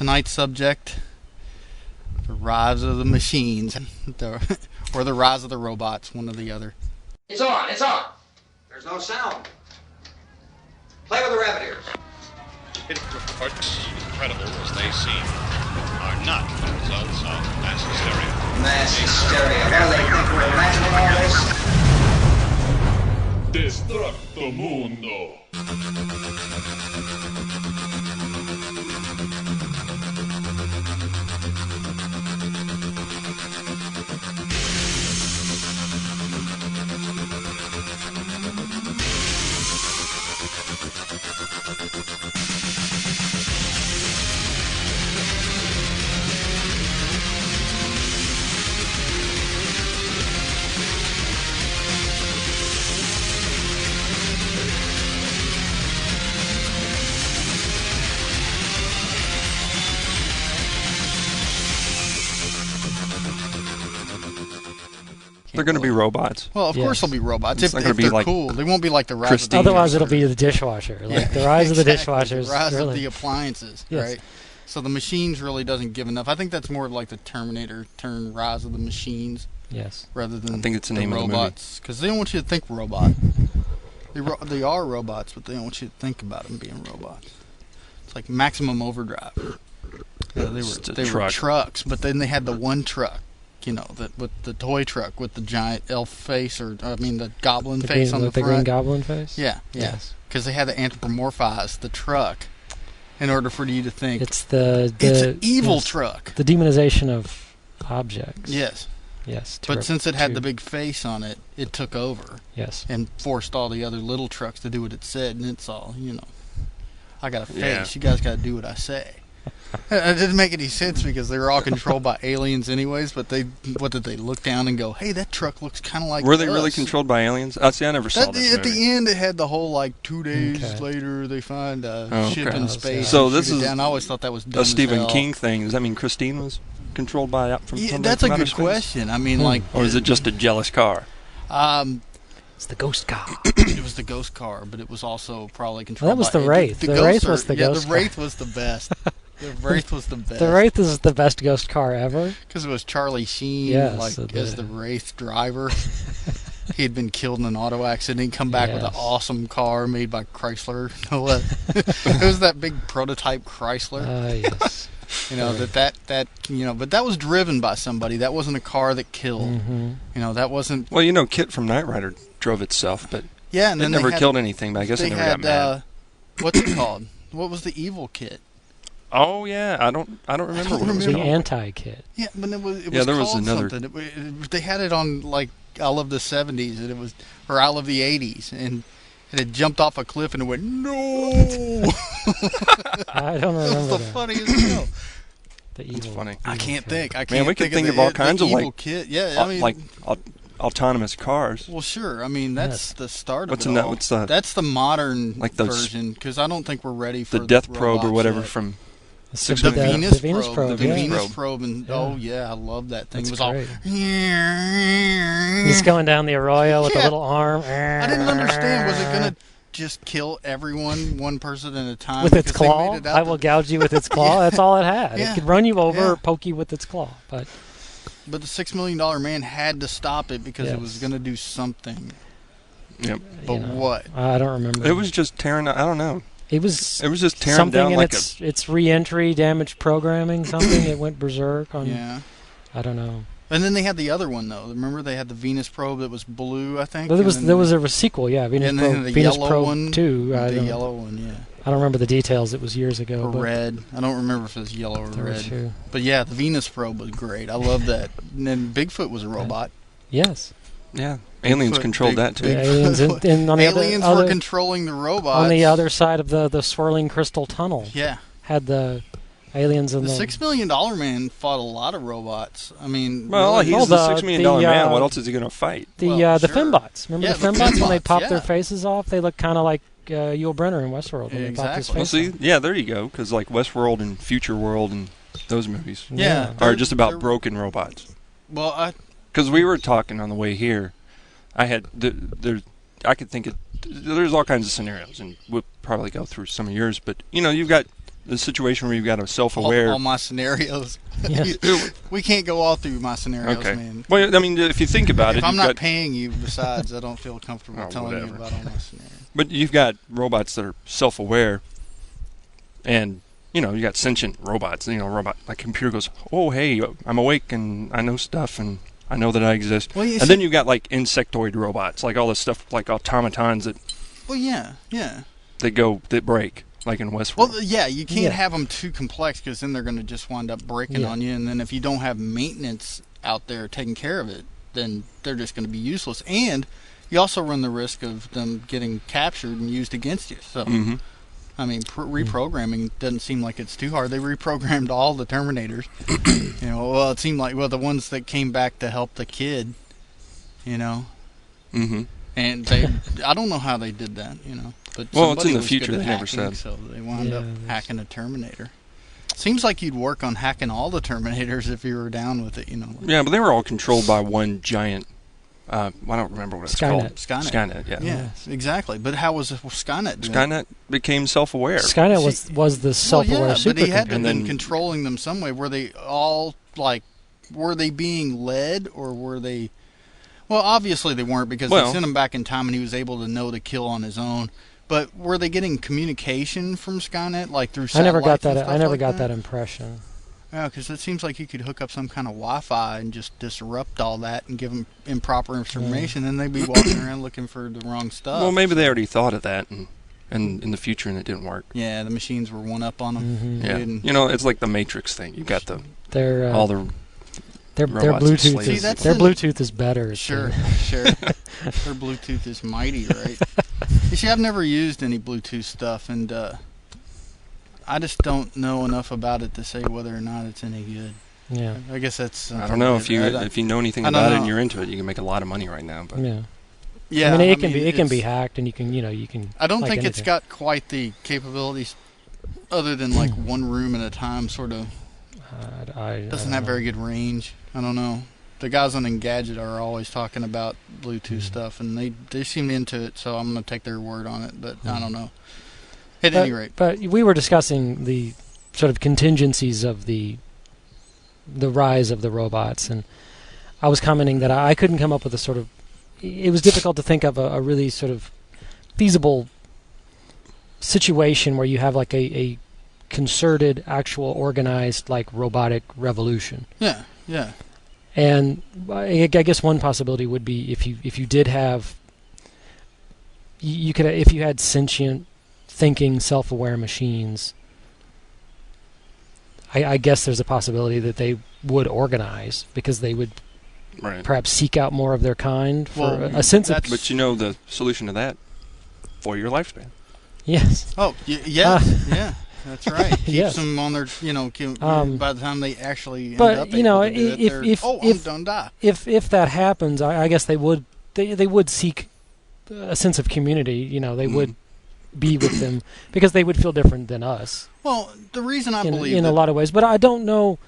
tonight's subject, the rise of the machines, or the rise of the robots, one or the other. It's on, it's on. There's no sound. Play with the rabbit ears. Reports, incredible as they seem, are not the results of mass hysteria. Mass hysteria. What do they think we're imagining all this? Destructomundo. They're going to be robots. Well, of course they'll be robots. It's if not they're like cool. They won't be like the rise Christine. of the Otherwise, it'll be the dishwasher. Like the rise of the dishwashers. The rise really. of the appliances, Yes. right? So the machines really doesn't give enough. I think that's more like the Terminator turn rise of the machines. Yes. Rather than I think it's the name of the movie. robots. Because they don't want you to think robot. They are robots, but they don't want you to think about them being robots. It's like Maximum Overdrive. They were trucks, but then they had the one truck. You know, with the toy truck with the giant elf face, the goblin face on the front. The green goblin face? Yeah. Yes. Because they had to anthropomorphize the truck in order for you to think it's an evil truck. The demonization of objects. Yes. Yes. But since it had the big face on it, it took over. Yes. And forced all the other little trucks to do what it said, and it's all, I got a face. Yeah. You guys got to do what I say. It didn't make any sense because they were all controlled by aliens anyways, but what did they look down and go, hey, that truck looks kind of like Were they us. really controlled by aliens? See, I never saw this At movie. the end, it had the whole, 2 days later, they find a ship in space. So and this shoot it is down. I always thought that was dumb a Stephen as hell. King thing. Does that mean Christine was controlled by from That's a outer good space? question. Or is it just a jealous car? It's the ghost car. It was the ghost car, but it was also probably controlled that was by the Wraith. The Wraith was the ghost the car. Wraith was the best. The Wraith was the best. The Wraith is the best ghost car ever. Because it was Charlie Sheen, Yes, as the Wraith driver. He had been killed in an auto accident. He'd come back with an awesome car made by Chrysler. It was that big prototype Chrysler. Yes. But that was driven by somebody. That wasn't a car that killed. Mm-hmm. That wasn't. Well, Kit from Knight Rider drove itself, but and it never killed anything. But I guess it never got mad. What's it called? What was the evil Kit? Oh yeah, I don't remember what it was the called. anti-kit. Yeah, but it was there was called another. something. They had it on I Love the 70s, and it was, or I Love the 80s, and it had jumped off a cliff and it went no. I don't remember. It was the funniest hell. The evil. It's funny. I can't think. Man, we could think of all kinds of evil Kit. Yeah, autonomous cars. Well, sure. That's the start What's of it all. the? That's the modern those, version, because I don't think we're ready for the Death Probe or whatever yet. from. The Venus probe. The Venus Venus probe. probe. And oh yeah, I love that thing. That's it was great. all. He's going down the arroyo with a little arm. I didn't understand. Was it gonna just kill everyone, one person at a time? With its Because they claw? made it out I will gouge you with its claw. That's all it had. Yeah. It could run you over Yeah. or poke you with its claw. But the $6 million man had to stop it because it was gonna do something. Yep. But what? I don't remember. It was just tearing. I don't know. It was just tearing something down in like its re-entry damaged programming. Something it went berserk on. Yeah. I don't know. And then they had the other one though. Remember they had the Venus probe that was blue, I think. There was a sequel, yeah. Venus and Probe, then the Venus yellow Probe one 2. The yellow one, yeah. I don't remember the details. It was years ago. Or but red. I don't remember if it was yellow or there were red. two. But yeah, the Venus probe was great. I love that. And then Bigfoot was a robot. Yes. Yeah. Aliens controlled that too. Aliens and on the aliens other, were controlling the robots. On the other side of the swirling crystal tunnel. Yeah. Had the aliens in the the $6 million man fought a lot of robots. I mean, well, really. he's the $6 million man. What else is he going to fight? The sure. fembots. Remember the fembots when they popped their yeah. faces off? They look kind of like Yul Brynner in Westworld. When they popped his face Well, see, off. yeah, there you go. Because like Westworld and Future World and those movies, are just about broken robots. Well, because we were talking on the way here, I had I could think of there's all kinds of scenarios, and we'll probably go through some of yours. But you've got the situation where you've got a all self-aware. my scenarios. Yeah. We can't go all through my scenarios, Okay. man. Well, I mean, if you think about If it, I'm you've not got, paying you, besides, I don't feel comfortable Oh, telling whatever. you about all my scenarios. but you've got robots that are self-aware, and you got sentient robots. Like computer goes, oh hey, I'm awake and I know stuff and I know that I exist. Well, you and see- then you've got like insectoid robots, like all this stuff, like automatons Well, yeah. that break, like in Westworld. Well, yeah, you can't Yeah. have them too complex because then they're going to just wind up breaking Yeah. on you. And then if you don't have maintenance out there taking care of it, then they're just going to be useless. And you also run the risk of them getting captured and used against you. So, Mm-hmm. I mean, reprogramming doesn't seem like it's too hard. They reprogrammed all the Terminators. Well, it seemed like, the ones that came back to help the kid, Mm-hmm. and I don't know how they did that, But Well, it's somebody in the was future, good at they never hacking, said. So they wound up Yeah, hacking a Terminator. Seems like you'd work on hacking all the Terminators if you were down with it, Yeah, but they were all controlled by one giant. I don't remember what it's called. Skynet. Yeah. Yeah, exactly. But how was Skynet doing? Skynet became self-aware. Skynet was the self-aware well, yeah, supercomputer. but he had to have And been then- controlling them some way. Were they all were they being led, or were they? Well, obviously they weren't, because they sent him back in time and he was able to know to kill on his own. But were they getting communication from Skynet, like through I never got satellites and that. stuff I never like got that impression. Yeah, because it seems like you could hook up some kind of Wi-Fi and just disrupt all that and give them improper information, and they'd be walking around looking for the wrong stuff. Well, maybe they already thought of that and in the future, and it didn't work. Yeah, the machines were one up on them. Mhm. Yeah, it's like the Matrix thing. You've got Their all the their robots Bluetooth enslaved. is See, that's their the- Bluetooth is better. Sure. Their Bluetooth is mighty, right? You see, I've never used any Bluetooth stuff, and I just don't know enough about it to say whether or not it's any good. Yeah. I guess that's. I don't know if you know anything I don't about it know. and you're into it, you can make a lot of money right now. But Yeah. Yeah, I mean, it can be it's- hacked, and you can. I don't like think it's anything. got quite the capabilities, other than like one room at a time. Sort of I doesn't don't have know. very good range. I don't know. The guys on Engadget are always talking about Bluetooth stuff, and they seem into it. So I'm going to take their word on it. But I don't know. At any rate, But we were discussing the sort of contingencies of the rise of the robots, and I was commenting that I couldn't come up with a sort of. It was difficult to think of a really sort of feasible situation where you have like a concerted, actual, organized, like robotic revolution. yeah. And I guess one possibility would be if you did have, you could, if you had sentient, thinking, self-aware machines. I guess there's a possibility that they would organize, because they would right. perhaps seek out more of their kind for Well, a sense of. that's- But the solution to that, 4-year lifespan. Yes. Oh, yeah. That's right. Keeps Yes. them on their, by the time they actually end but, up you know, able to do it, if- they're, if- I'm if- done die. If that happens, I guess they would seek a sense of community. They would be with them, because they would feel different than us Well, the reason I believe in a that, lot of ways. But I don't know.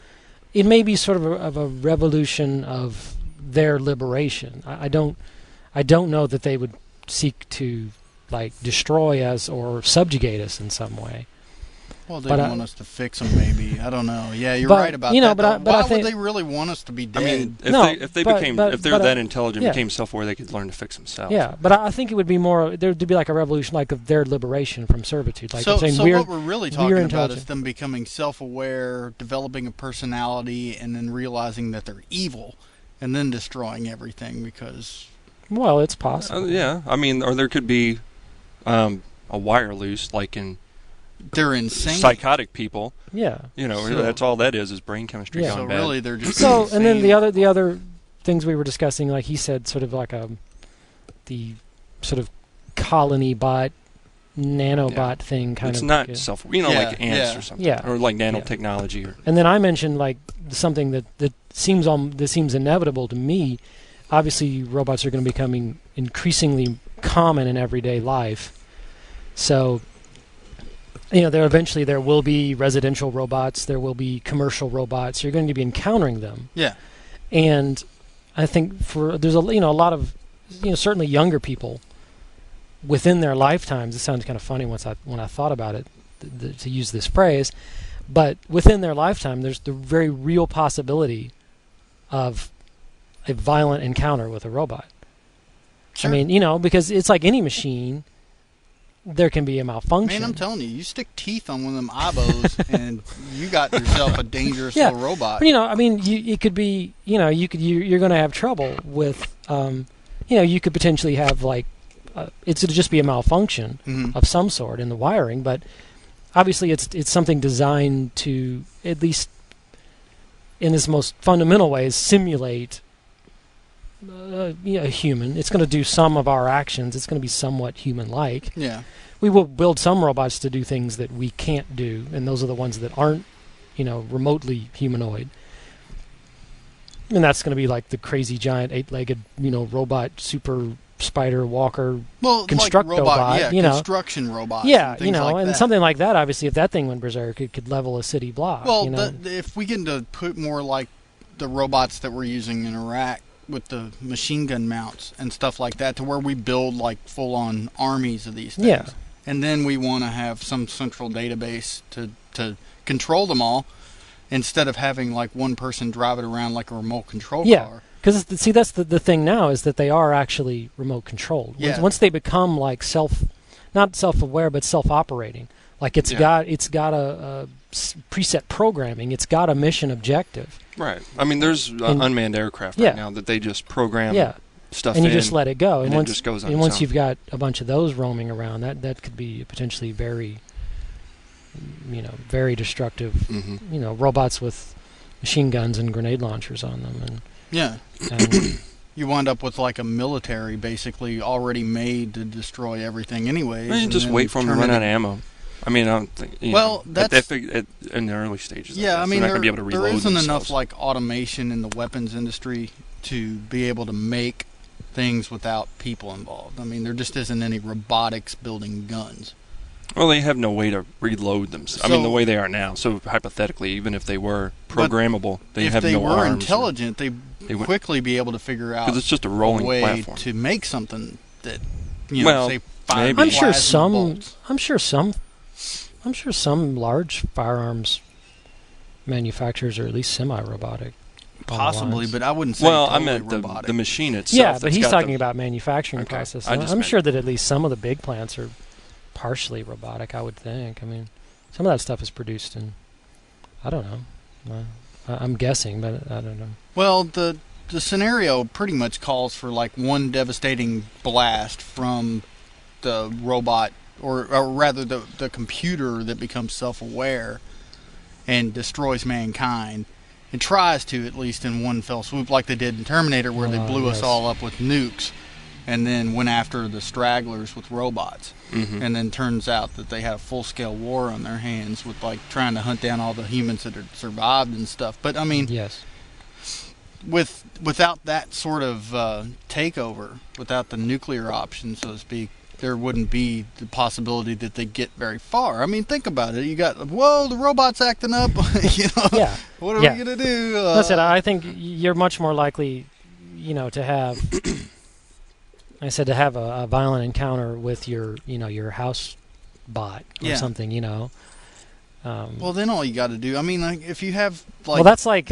It may be sort of a revolution of their liberation. I don't know that they would seek to like destroy us or subjugate us in some way. well, they but want us to fix them, maybe. I don't know. Yeah, you're But, right about you know, that. but I- though. but I Why think- would they really want us to be dead? I mean, No, if they but- became but- if they're but, that intelligent, yeah. became self-aware, they could learn to fix themselves. Yeah, but I think it would be more there to be like a revolution, like of their liberation from servitude. Like I'm saying, what we're really talking we're about is intelligent. them becoming self-aware, developing a personality, and then realizing that they're evil, and then destroying everything because. Well, it's possible. Yeah. I mean, or there could be a wire loose, like in They're insane. psychotic people. Yeah. So- That's all that is brain chemistry Yeah. gone So bad. really, they're just. So, insane. and then the other things we were discussing, like he said, sort of like the sort of colony bot, nanobot thing, kind it's of. not yeah. like ants Yeah. or something, Yeah. or like nanotechnology. Or And then I mentioned like something that seems inevitable to me. Obviously, robots are going to be becoming increasingly common in everyday life. So, there will be residential robots, there will be commercial robots. You're going to be encountering them. Yeah. And I think there's a lot of certainly younger people within their lifetimes. It sounds kind of funny when I thought about it. to use this phrase, but within their lifetime, there's the very real possibility of a violent encounter with a robot. Sure. I mean, because it's like any machine, there can be a malfunction. Man, I'm telling you, you stick teeth on one of them eyebrows, and you got yourself a dangerous little robot. But, I mean, it could be, you're going to have trouble with, you could potentially have it'd just be a malfunction of some sort in the wiring, but obviously it's something designed to, at least in its most fundamental ways, simulate a human. It's going to do some of our actions. It's going to be somewhat human-like. Yeah. We will build some robots to do things that we can't do, and those are the ones that aren't, remotely humanoid. And that's going to be like the crazy giant 8-legged, robot super spider walker Constructobot, construction robots. Yeah, and like that. Something like that. Obviously, if that thing went berserk, it could level a city block. Well, if we get to put more like the robots that we're using in Iraq with the machine gun mounts and stuff like that, to where we build like full-on armies of these things. Yeah. And then we want to have some central database to control them all, instead of having like one person drive it around like a remote control car. Because that's the thing now, is that they are actually remote controlled. Once they become like not self-aware but self-operating, like it's got a preset programming, it's got a mission objective. Right. I mean, there's unmanned aircraft right now that they just program stuff and you in, just let it go. and it just goes on and its once own. you've got a bunch of those roaming around, that could be potentially very, very destructive. Robots with machine guns and grenade launchers on them, and you wind up with like a military basically already made to destroy everything anyways. You just wait for them to run out of ammo. I mean, I don't think. That's in the early stages. Yeah, I mean, they're not going to be able to reload there isn't themselves. enough like automation in the weapons industry to be able to make things without people involved. I mean, there just isn't any robotics building guns. Well, they have no way to reload them. I mean, the way they are now. So hypothetically, even if they were programmable, they have no arms. If they were intelligent, they'd quickly be able to figure out it's just a rolling way platform to make something that say maybe. I'm sure some large firearms manufacturers are at least semi-robotic. Possibly, but I wouldn't say I totally meant robotic. the machine itself. Yeah, but he's talking about manufacturing process. I'm sure that at least some of the big plants are partially robotic, I would think. I mean, some of that stuff is produced in, I don't know. I'm guessing, but I don't know. Well, the scenario pretty much calls for like one devastating blast from the robot, or rather the computer that becomes self-aware and destroys mankind. It tries to, at least in one fell swoop, like they did in Terminator, where they blew us all up with nukes and then went after the stragglers with robots. And then turns out that they had a full-scale war on their hands with like trying to hunt down all the humans that had survived and stuff. But I mean, without that sort of takeover, without the nuclear option, so to speak, there wouldn't be the possibility that they get very far. I mean, think about it. You got, the robot's acting up. What are we going to do? That's it. I think you're much more likely, to have, to have a violent encounter with your house bot or something, well, then all you got to do, I mean, like, if you have, like... Well, that's like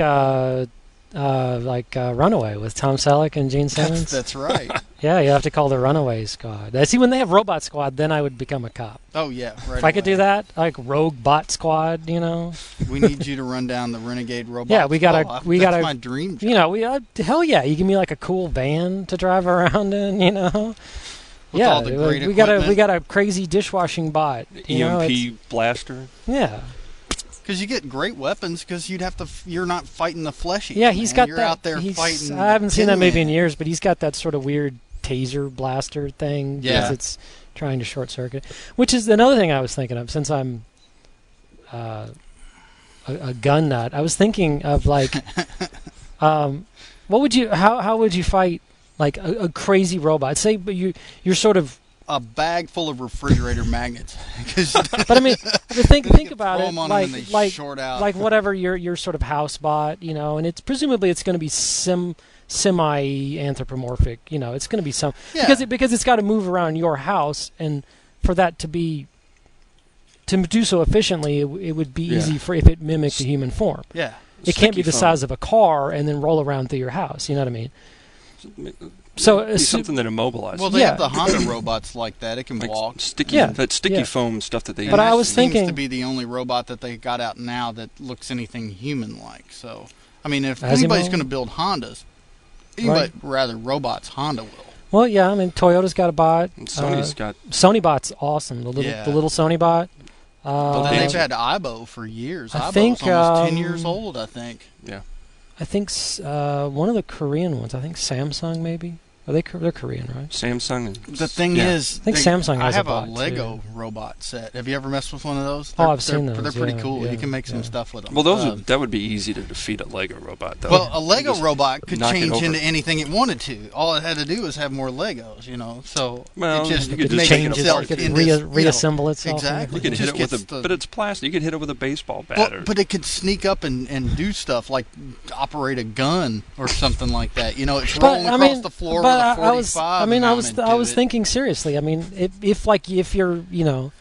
Runaway with Tom Selleck and Gene Simmons. That's right. Yeah, you have to call the Runaway Squad. See, when they have Robot Squad, then I would become a cop. Oh, yeah, right. If I could do that, like Rogue Bot Squad, We need you to run down the Renegade Robot. Yeah, that's my dream job. Hell yeah, you give me like a cool van to drive around in, With all the great we got a crazy dishwashing bot. EMP blaster. Yeah. Because you get great weapons, because you're not fighting the fleshy. Yeah, he's got you're that. Out there fighting. I haven't seen that movie in years, but he's got that sort of weird taser blaster thing. Yeah. Because it's trying to short circuit. Which is another thing I was thinking of, since I'm a gun nut. I was thinking of like, how would you fight like a crazy robot? Say, but you're sort of a bag full of refrigerator magnets. But I mean, think about it, like whatever your sort of house bot, and it's presumably it's going to be semi-anthropomorphic, it's going to be some because it's got to move around your house, and for that to be to do so efficiently, it would be Yeah. easy for if it mimicked the human form. Yeah. It can't be the Sticky size of a car and then roll around through your house. You know what I mean? So It'd be something that immobilizes. Well, they Yeah. have the Honda robots like that. It can like walk. sticky, Yeah. that sticky Yeah. foam stuff that they But use. I was seems thinking- to be the only robot that they got out now that looks anything human-like. So, I mean, if anybody's Asimo? going to build Hondas, anybody, rather robots, Honda will. Well, yeah. I mean, Toyota's got a bot. And Sony's got Sony bot's awesome. The little Sony bot. But then Yeah. they've had Aibo for years. I Aibo's think, almost 10 years old, I think. I think one of the Korean ones. I think Samsung maybe. Are they? They're Korean, right? Samsung. And, The thing is, I think Samsung I has a have bot, a Lego too. robot set. Have you ever messed with one of those? Oh, I've seen those, They're pretty yeah, cool. yeah, You can make some yeah. stuff with them. well, that would be easy to defeat a Lego robot, though. Well, a Lego Just robot could knock it change over. into anything it wanted to. All it had to do was have more Legos, you know. So Well, it just you could just makes take it itself apart. It could into, reassemble itself. Exactly. You could It hit just it with gets but it's plastic. You could hit it with a baseball bat. Well, but it could sneak up and do stuff like operate a gun or something like that. You know, it's rolling across the floor with a 45. I was thinking seriously. I mean, if you're, you know,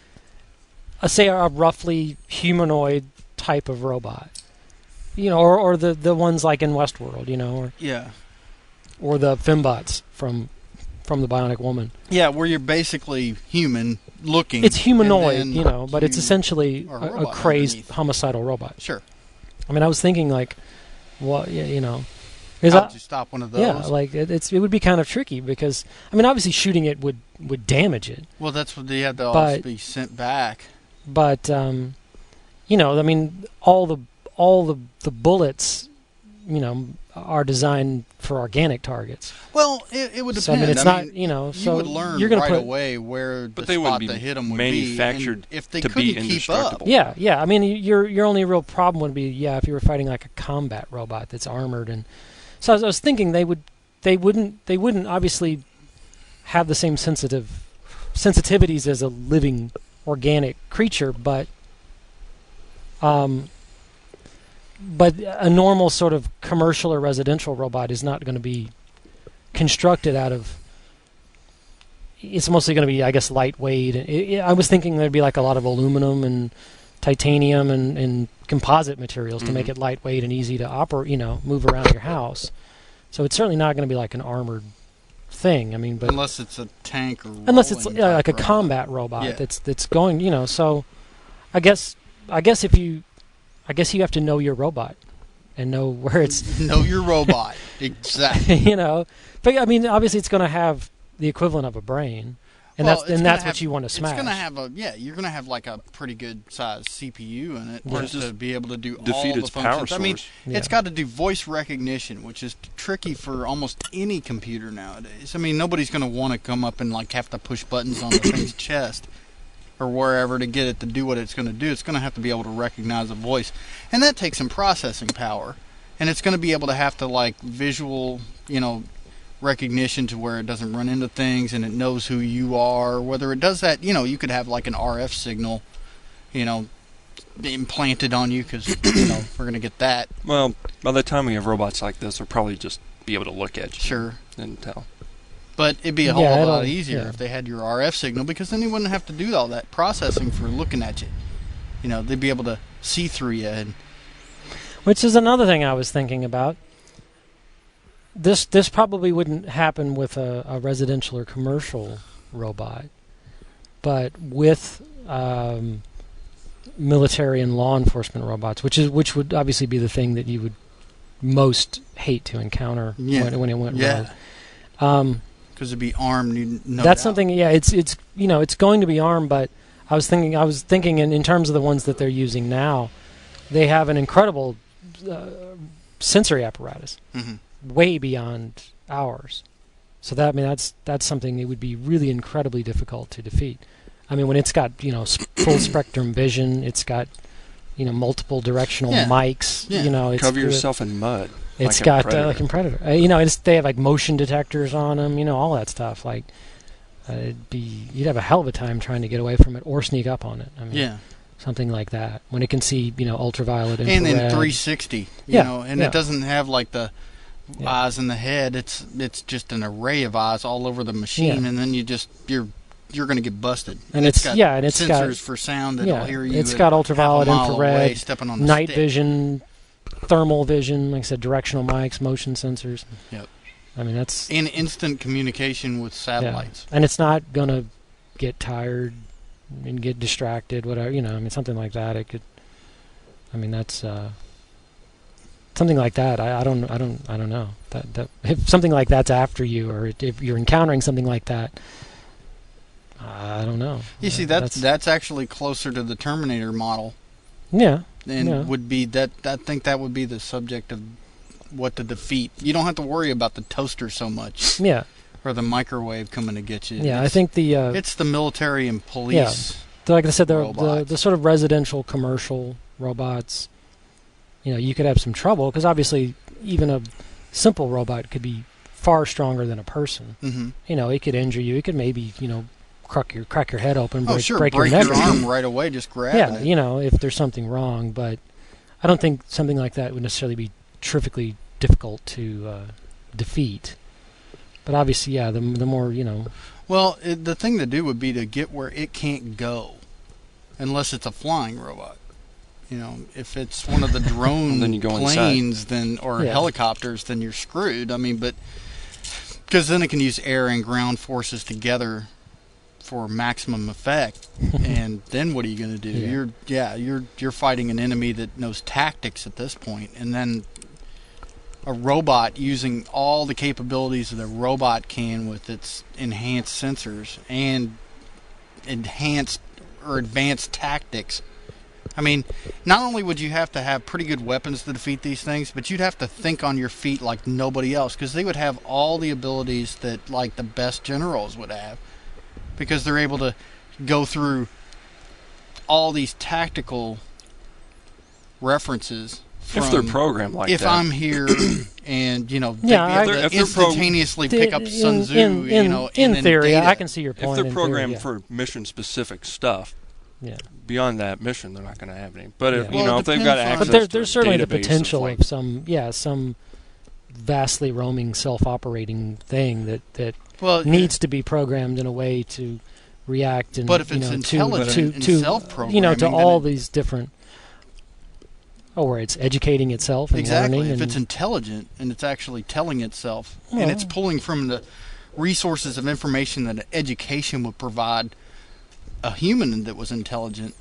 say a roughly humanoid type of robot, you know, or the ones like in Westworld, you know, or the fembots from the Bionic Woman. Yeah, where you're basically human looking. It's humanoid, and then you know, but it's you essentially are a robot crazed underneath. homicidal robot. Sure. I mean, I was thinking like, what, you know, How would you stop one of those? yeah, like it would be kind of tricky because I mean, obviously shooting it would damage it, Well, that's what they had to all But- be sent back. but you know, I mean, all the bullets, you know, are designed for organic targets. Well, it would depend. So I mean, it's not, you know, you so would learn you're gonna right put, away where But the they spot wouldn't to be hit them would manufactured be. And if they to be couldn't keep up, indestructible. Yeah. I mean, your only real problem would be, if you were fighting like a combat robot that's armored, and so I was thinking they wouldn't obviously have the same sensitivities as a living organic creature, but a normal sort of commercial or residential robot is not going to be constructed out of. It's mostly going to be, I guess, lightweight. I was thinking there'd be like a lot of aluminum and titanium and composite materials to make it lightweight and easy to operate, you know, move around your house. So it's certainly not going to be like an armored thing. I mean, but unless it's a tank or unless it's rolling like a type robot. combat robot Yeah. that's going, you know. So I guess you have to know your robot and know where it's, Know your robot. Exactly. you know. But I mean, obviously it's going to have the equivalent of a brain, and Well, that's what you want to smash. It's going to have you're going to have like a pretty good sized CPU in it Yeah. just to be able to do defeat all its the power functions. I mean, source. it's got to do voice recognition, which is tricky for almost any computer nowadays. I mean, nobody's going to want to come up and like have to push buttons on the thing's chest or wherever to get it to do what it's going to do. It's going to have to be able to recognize a voice, and that takes some processing power. And it's going to be able to have to like visual, you know, recognition to where it doesn't run into things and it knows who you are. Whether it does that, you know, you could have like an RF signal, you know, implanted on you because, you know, we're going to get that. Well, by the time we have robots like this, they'll probably just be able to look at you Sure. and tell. But it'd be a whole Yeah, lot it'll- easier yeah. if they had your RF signal because then they wouldn't have to do all that processing for looking at you. You know, they'd be able to see through you. And Which is another thing I was thinking about. This probably wouldn't happen with a residential or commercial robot, but with military and law enforcement robots, which would obviously be the thing that you would most hate to encounter when it went wrong. because it'd be armed. No That's doubt. something. Yeah, it's you know, it's going to be armed, but I was thinking in terms of the ones that they're using now, they have an incredible sensory apparatus, way beyond ours. So that's something that would be really incredibly difficult to defeat. I mean, when it's got, you know, full spectrum vision, it's got, you know, multiple directional mics. Yeah. You know, it's Cover yourself in mud. It's like got a predator. like in Predator. You know, they have like motion detectors on them. You know, all that stuff. Like, you'd have a hell of a time trying to get away from it or sneak up on it. I mean, something like that. When it can see, you know, ultraviolet, infrared. And then 360. You know, and it doesn't have like the eyes in the head. It's just an array of eyes all over the machine, and then you're you're going to get busted. And it's got sensors got, for sound that'll hear you. It's got ultraviolet, infrared, away, stepping on the night stick. vision, thermal vision, like I said, directional mics, motion sensors. Yep. I mean, that's... And instant communication with satellites. Yeah. And it's not going to get tired and get distracted, whatever, I mean, something like that. It could... I mean, that's... something like that, I don't know. That if something like that's after you, or if you're encountering something like that, I don't know. You see, that's actually closer to the Terminator model. Yeah. And would be that. I think that would be the subject of what to defeat. You don't have to worry about the toaster so much. Yeah. Or the microwave coming to get you. Yeah, I think it's the military and police. Yeah. Like I said, the sort of residential, commercial robots. You could have some trouble because obviously even a simple robot could be far stronger than a person. Mm-hmm. It could injure you. It could maybe crack your head open, break break your neck. Your arm right away, just grabbing it. Yeah, if there's something wrong. But I don't think something like that would necessarily be terrifically difficult to defeat. But obviously, yeah, the more Well, the thing to do would be to get where it can't go, unless it's a flying robot. If it's one of the drone then you go planes, or helicopters, then you're screwed. I mean, but because then it can use air and ground forces together for maximum effect, and then what are you going to do? Yeah. You're fighting an enemy that knows tactics at this point, and then a robot using all the capabilities that a robot can with its enhanced sensors and enhanced or advanced tactics. I mean, not only would you have to have pretty good weapons to defeat these things, but you'd have to think on your feet like nobody else, because they would have all the abilities that like the best generals would have, because they're able to go through all these tactical references. If they're programmed like that. If I'm here and, they'd be able to if instantaneously pick up Sun Tzu, in theory, I can see your point. If they're programmed for mission-specific stuff, beyond that mission, they're not going to have any. But if they've got access but there's certainly the potential of some vastly roaming, self-operating thing that needs to be programmed in a way to react and but if it's intelligent and self-programming, to all these different. Where it's educating itself and exactly. learning. If it's intelligent and it's actually telling itself, and it's pulling from the resources of information that education would provide a human that was intelligent,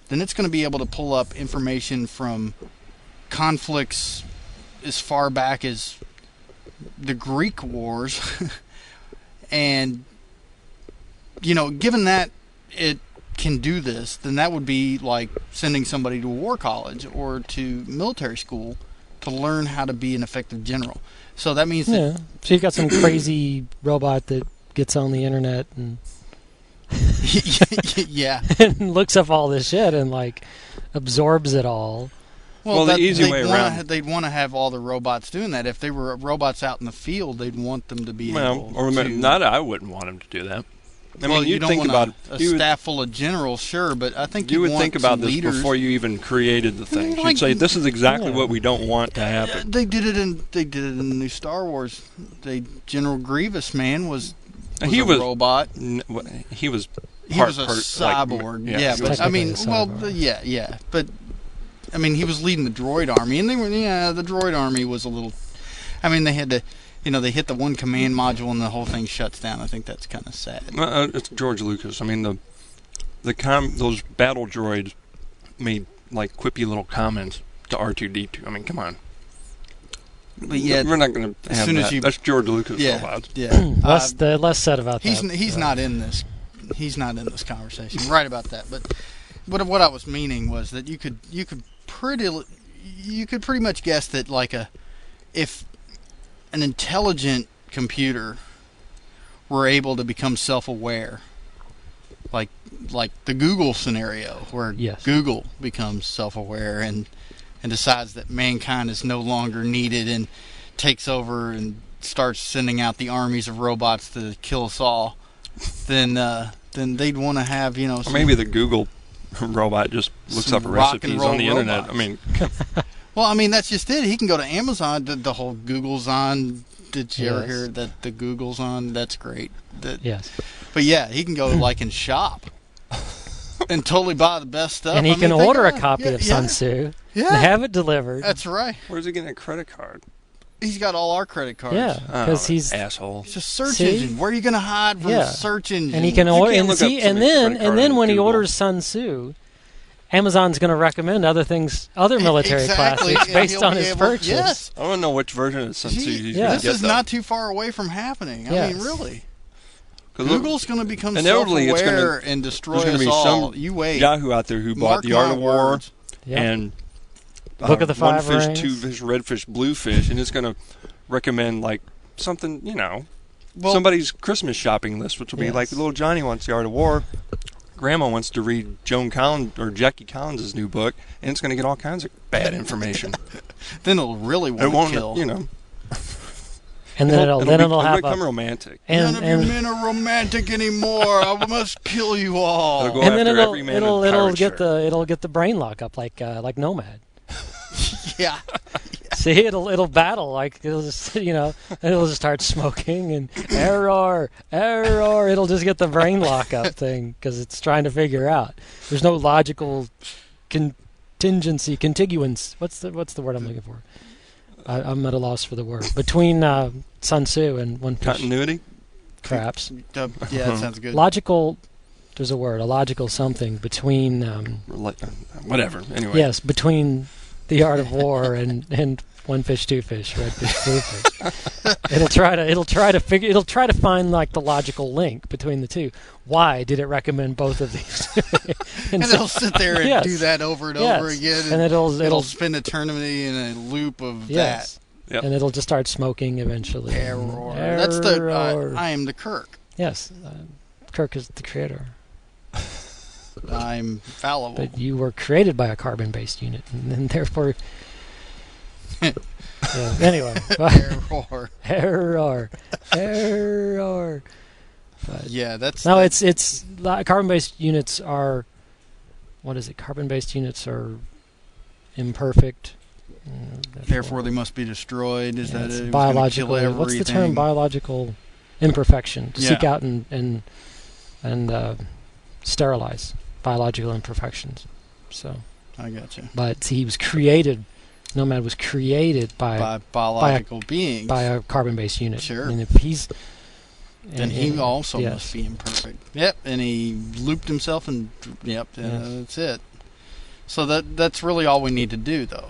then it's going to be able to pull up information from conflicts as far back as the Greek wars. And, given that it can do this, then that would be like sending somebody to war college or to military school to learn how to be an effective general. So that means that so you've got some crazy robot that gets on the internet and and looks up all this shit and absorbs it all. Well, the easy way around. They'd want to have all the robots doing that. If they were robots out in the field, they'd want them to be able to. I wouldn't want them to do that. I mean, you don't want a staff full of generals, sure, but I think you would want think about this leaders. Before you even created the thing. You'd say, "This is exactly what we don't want to happen." They did it in the new Star Wars. General Grievous, man, was a robot. He was a cyborg. But I mean, but I mean, he was leading the droid army, and the droid army was a little. I mean, they had to. They hit the one command module and the whole thing shuts down. I think that's kind of sad. It's George Lucas. I mean, those battle droids made quippy little comments to R2-D2. I mean, come on. But we're not going to have that. That's George Lucas robots. Yeah. Less said about that. He's not in this. He's not in this conversation. Right about that. But what I was meaning was that you could pretty much guess that if an intelligent computer were able to become self-aware, like the Google scenario, where Google becomes self-aware and decides that mankind is no longer needed and takes over and starts sending out the armies of robots to kill us all, then they'd want to have or maybe the Google robot just looks up recipes on the internet. Robots. I mean. Well, I mean, that's just it. He can go to Amazon, the whole Google's on Did you ever hear that the Google's on? That's great. Yes. But yeah, he can go like and shop and totally buy the best stuff. And he can order a copy of Sun Tzu and have it delivered. That's right. Where's he getting a credit card? He's got all our credit cards. Yeah, because he's asshole. It's a search engine. Where are you going to hide from the search engine? And he can order and then when he orders Sun Tzu, Amazon's going to recommend other things, other military classics based on his purchase. Yes. I want to know which version of Sun Tzu he's This is not too far away from happening. I mean, really. Google's going to become self-aware and destroy us all. You wait. Yahoo out there who bought The Art of War and Book of the Five One Rings. Fish, Two Fish, Red Fish, Blue Fish, and it's going to recommend like something, somebody's Christmas shopping list, which will be like little Johnny wants The Art of War. Grandma wants to read Joan Collins or Jackie Collins' new book, and it's going to get all kinds of bad information. Then it'll really want to kill. And then it'll become romantic. None of you men are romantic anymore. I must kill you all. And then it'll get the brain lock up like Nomad. Yeah. See, it'll battle like it'll just it'll just start smoking and error. It'll just get the brain lock up thing because it's trying to figure out. There's no logical contiguence. What's the word I'm looking for? I'm at a loss for the word between Sun Tzu and One Fish. Continuity. Perhaps. Yeah, that sounds good. Logical. There's a word. A logical something between. Whatever. Anyway. Yes, between The Art of War and One Fish, Two Fish, Red Fish, Blue Fish. It'll try to find like the logical link between the two. Why did it recommend both of these? and it'll sit there and do that over and over again. And it'll spend eternity in a loop of that. Yep. And it'll just start smoking eventually. Error. That's the I am the Kirk. Yes, Kirk is the creator. I'm fallible. But you were created by a carbon-based unit, and therefore. Anyway. Error. But yeah, that's... No, it's carbon-based units are... What is it? Carbon-based units are imperfect. Therefore, they must be destroyed. Is that it? Biological... What's the term? Biological imperfection. To seek out and sterilize biological imperfections. So... I gotcha. But he was created... Nomad was created by biological beings. By a carbon-based unit. Sure. And if he's... Then he also must be imperfect. Yep, and he looped himself and... that's it. So that's really all we need to do, though.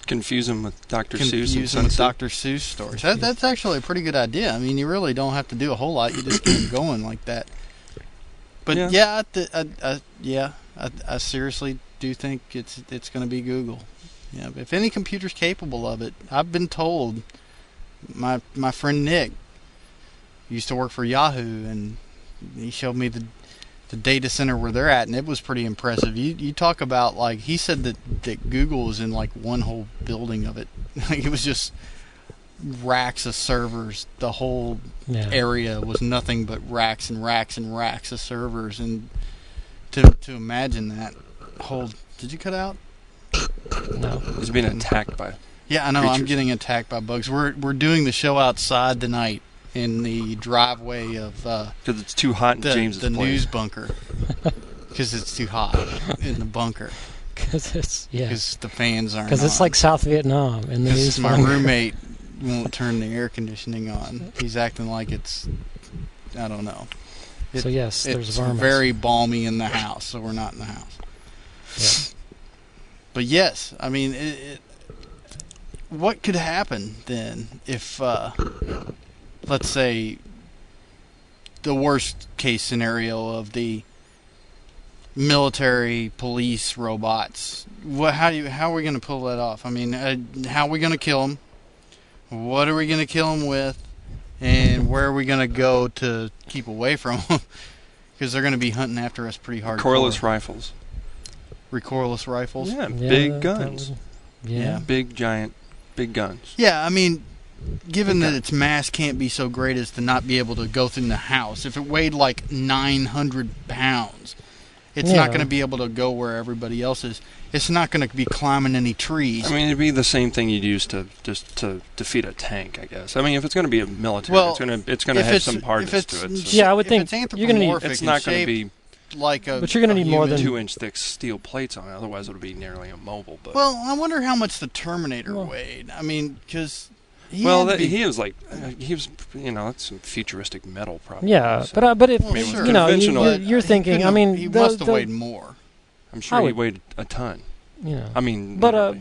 Confuse him with Dr. Seuss. Confuse him with Dr. Seuss stories. That's actually a pretty good idea. I mean, you really don't have to do a whole lot. You just keep going like that. But I seriously do think it's going to be Google. Yeah, if any computer's capable of it, I've been told. My friend Nick used to work for Yahoo, and he showed me the data center where they're at, and it was pretty impressive. You talk about, like, he said that Google was in like one whole building of it. Like, it was just racks of servers. The whole area was nothing but racks and racks and racks of servers, and to imagine that whole... Did you cut out? No. He's being attacked by I know. creatures. I'm getting attacked by bugs. We're doing the show outside tonight in the driveway of because it's too hot in James's the place. news bunker. Because it's too hot in the bunker. Because the fans aren't. Because it's like South Vietnam in the news my bunker. roommate won't turn the air conditioning on. He's acting like it's... I don't know. There's it's varmints. very balmy in the house, so we're not in the house. Yeah. But yes, I mean, what could happen then if, let's say, the worst case scenario of the military police robots? How are we going to pull that off? I mean, how are we going to kill them? What are we going to kill them with? And where are we going to go to keep away from them? Because they're going to be hunting after us pretty hard. Recoilless rifles. Recoilless rifles? Yeah, big guns. Yeah. Big guns. Yeah, I mean, given that its mass can't be so great as to not be able to go through the house, if it weighed like 900 pounds, It's not going to be able to go where everybody else is. It's not going to be climbing any trees. I mean, it'd be the same thing you'd use to defeat a tank, I guess. I mean, if it's going to be a military, it's going to have some hardness to it. So. Yeah, I would think you're going to need. It's not going to be like but you're going to need more than 2-inch thick steel plates on it. Otherwise, it would be nearly immobile. But I wonder how much the Terminator weighed. I mean, because he was that's some futuristic metal, probably. Yeah, so. but if conventional. you're thinking, I mean, he must have weighed more. I'm sure he weighed a ton. I mean, but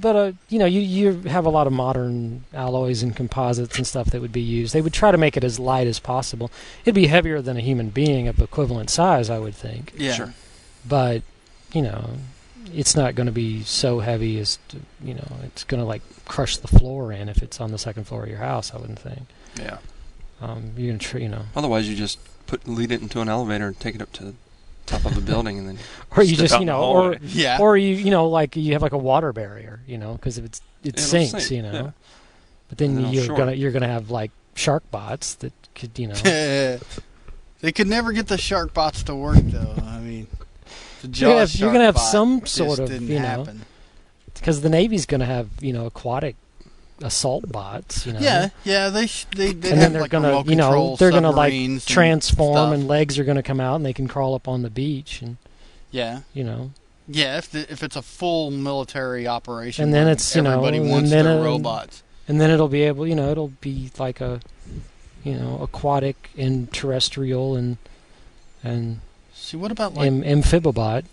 you have a lot of modern alloys and composites and stuff that would be used. They would try to make it as light as possible. It'd be heavier than a human being of equivalent size, I would think. Yeah. Sure. But it's not going to be so heavy as to, it's going to like crush the floor in if it's on the second floor of your house. I wouldn't think. Yeah. You're gonna Otherwise, you just lead it into an elevator and take it up to the top of a building and then or you just or you like you have like a water barrier because if it sinks yeah. But then you're gonna have like shark bots that could they could never get the shark bots to work though. I mean you're gonna have some sort of happen. Because the Navy's gonna have aquatic assault bots, Yeah, they and then they're like gonna, they're gonna like transform, and legs are gonna come out, and they can crawl up on the beach, and yeah, if it's a full military operation, and then it's everybody wants their robots, and then it'll be able, it'll be like a, aquatic and terrestrial and see what about like amphibobot?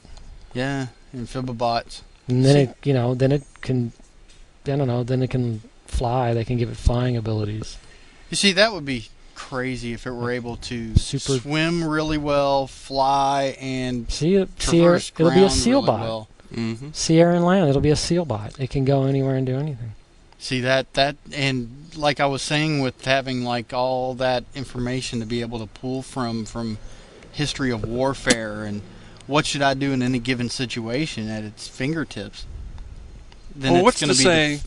Yeah, amphibobots, and then then it can. I don't know. Then it can fly. They can give it flying abilities. You see, that would be crazy if it were able to swim really well, fly, and traverse it'll be a seal really bot. Well. Mm-hmm. Sea, air, and land. It'll be a seal bot. It can go anywhere and do anything. See that and like I was saying, with having like all that information to be able to pull from history of warfare and what should I do in any given situation at its fingertips. Then what's to say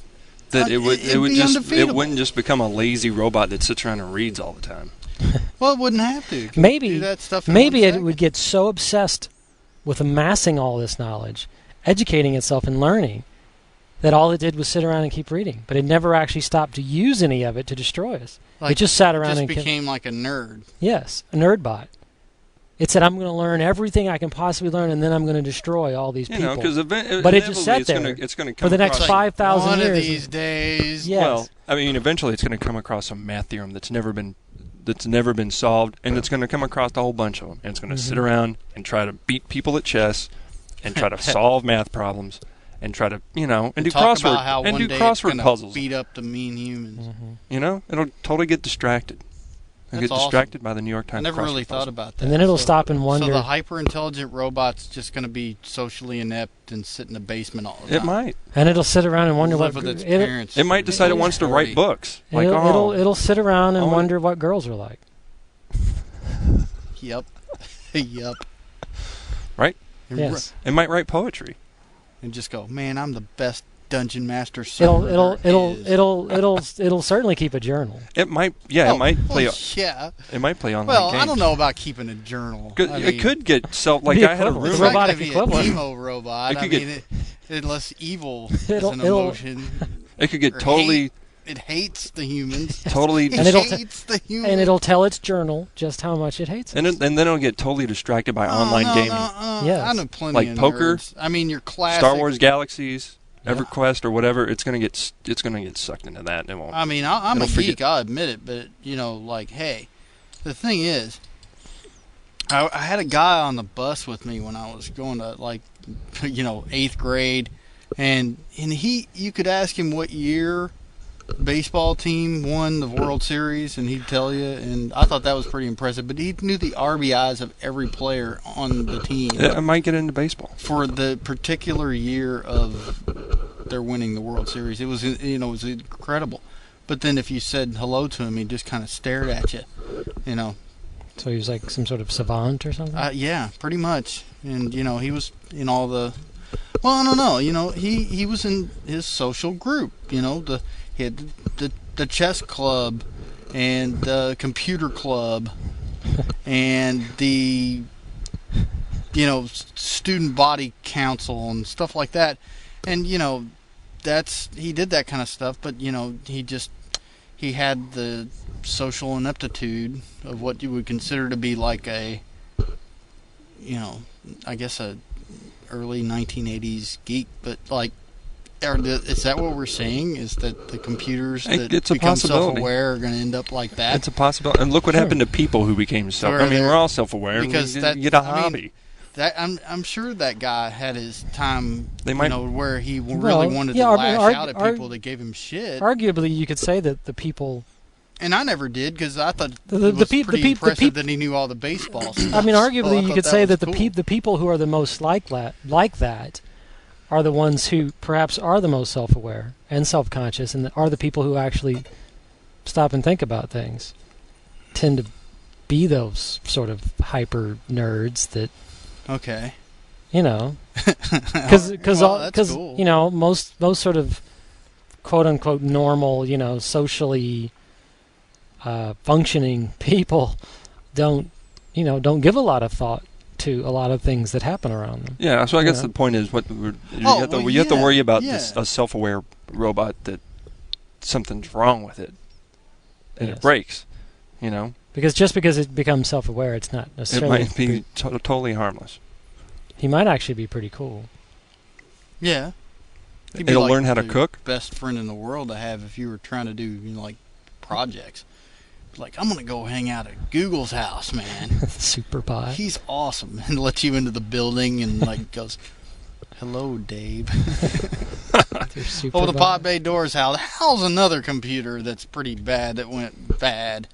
that it wouldn't just become a lazy robot that sits around and reads all the time? Well, it wouldn't have to. Maybe that stuff it would get so obsessed with amassing all this knowledge, educating itself and learning, that all it did was sit around and keep reading. But it never actually stopped to use any of it to destroy us. It just sat around and became like a nerd. Yes, a nerd bot. It said, I'm going to learn everything I can possibly learn, and then I'm going to destroy all these people. But it just sat there it's gonna come for the next 5,000 years. One of these days. Yes. Well, I mean, eventually it's going to come across some math theorem that's never been solved, and it's going to come across a whole bunch of them. And it's going to sit around and try to beat people at chess and try to solve math problems and try to, and do crossword puzzles. Beat up the mean humans. Mm-hmm. It'll totally get distracted. And get distracted by the New York Times. I never really thought about that. And then it'll stop and wonder. So the hyper-intelligent robot's just going to be socially inept and sit in a basement all the time. It might. And it'll sit around and wonder live with its parents. It might decide it wants to write books. It'll sit around and wonder what girls are like. Yep. Yep. Right? Yes. It might write poetry. And just go, man, I'm the best dungeon master. It'll certainly keep a journal. It might, It might play. It might play online games. I don't know about keeping a journal. It could get I had a roommate. It's robotic equivalent. Emo robot. Unless evil is an emotion. It could get totally. It hates the humans. Totally. It hates the humans. And it'll tell its journal just how much it hates it. And then it'll get totally distracted by online gaming. Yes. I know plenty like of poker. Nerds. I mean, your classic Star Wars Galaxies. EverQuest or whatever, it's gonna get sucked into that. It won't. I mean, I'm a geek. I'll admit it, but hey, the thing is, I had a guy on the bus with me when I was going to 8th grade, and you could ask him what year baseball team won the World Series, and he'd tell you, and I thought that was pretty impressive. But he knew the RBIs of every player on the team. I might get into baseball for the particular year of their winning the World Series. It was incredible. But then if you said hello to him, he just kind of stared at you, So he was like some sort of savant or something. Yeah, pretty much. And he was in all the. Well, I don't know. He was in his social group. He had the chess club and the computer club and the student body council and stuff like that. And, he did that kind of stuff, but, he had the social ineptitude of what you would consider to be like a, I guess a early 1980s geek, but like, is that what we're saying? Is that the computers that become self-aware are going to end up like that? It's a possibility. And look what happened to people who became we're all self-aware. Because you get a hobby. I'm sure that guy had his time, where he really wanted to lash out at people that gave him shit. Arguably, you could say that the people. And I never did, because I thought it was pretty impressive that he knew all the baseball stuff. I mean, arguably, you could say that cool. the people who are the most like that are the ones who perhaps are the most self-aware and self-conscious, and are the people who actually stop and think about things. Tend to be those sort of hyper nerds that. Okay. Because cool. Most sort of quote unquote normal, socially functioning people don't give a lot of thought to a lot of things that happen around them. Yeah, so I guess the point is you have to worry about a self-aware robot that something's wrong with it and it breaks, Because just because it becomes self-aware, it's not necessarily. It might be totally harmless. He might actually be pretty cool. Yeah. It'll learn how to cook. Best friend in the world to have if you were trying to do projects. Like, I'm gonna go hang out at Google's house, man. Super Pi. He's awesome, and lets you into the building and goes, "Hello, Dave." Over the Pod Bay Doors house. Hal's another computer that's pretty bad that went bad.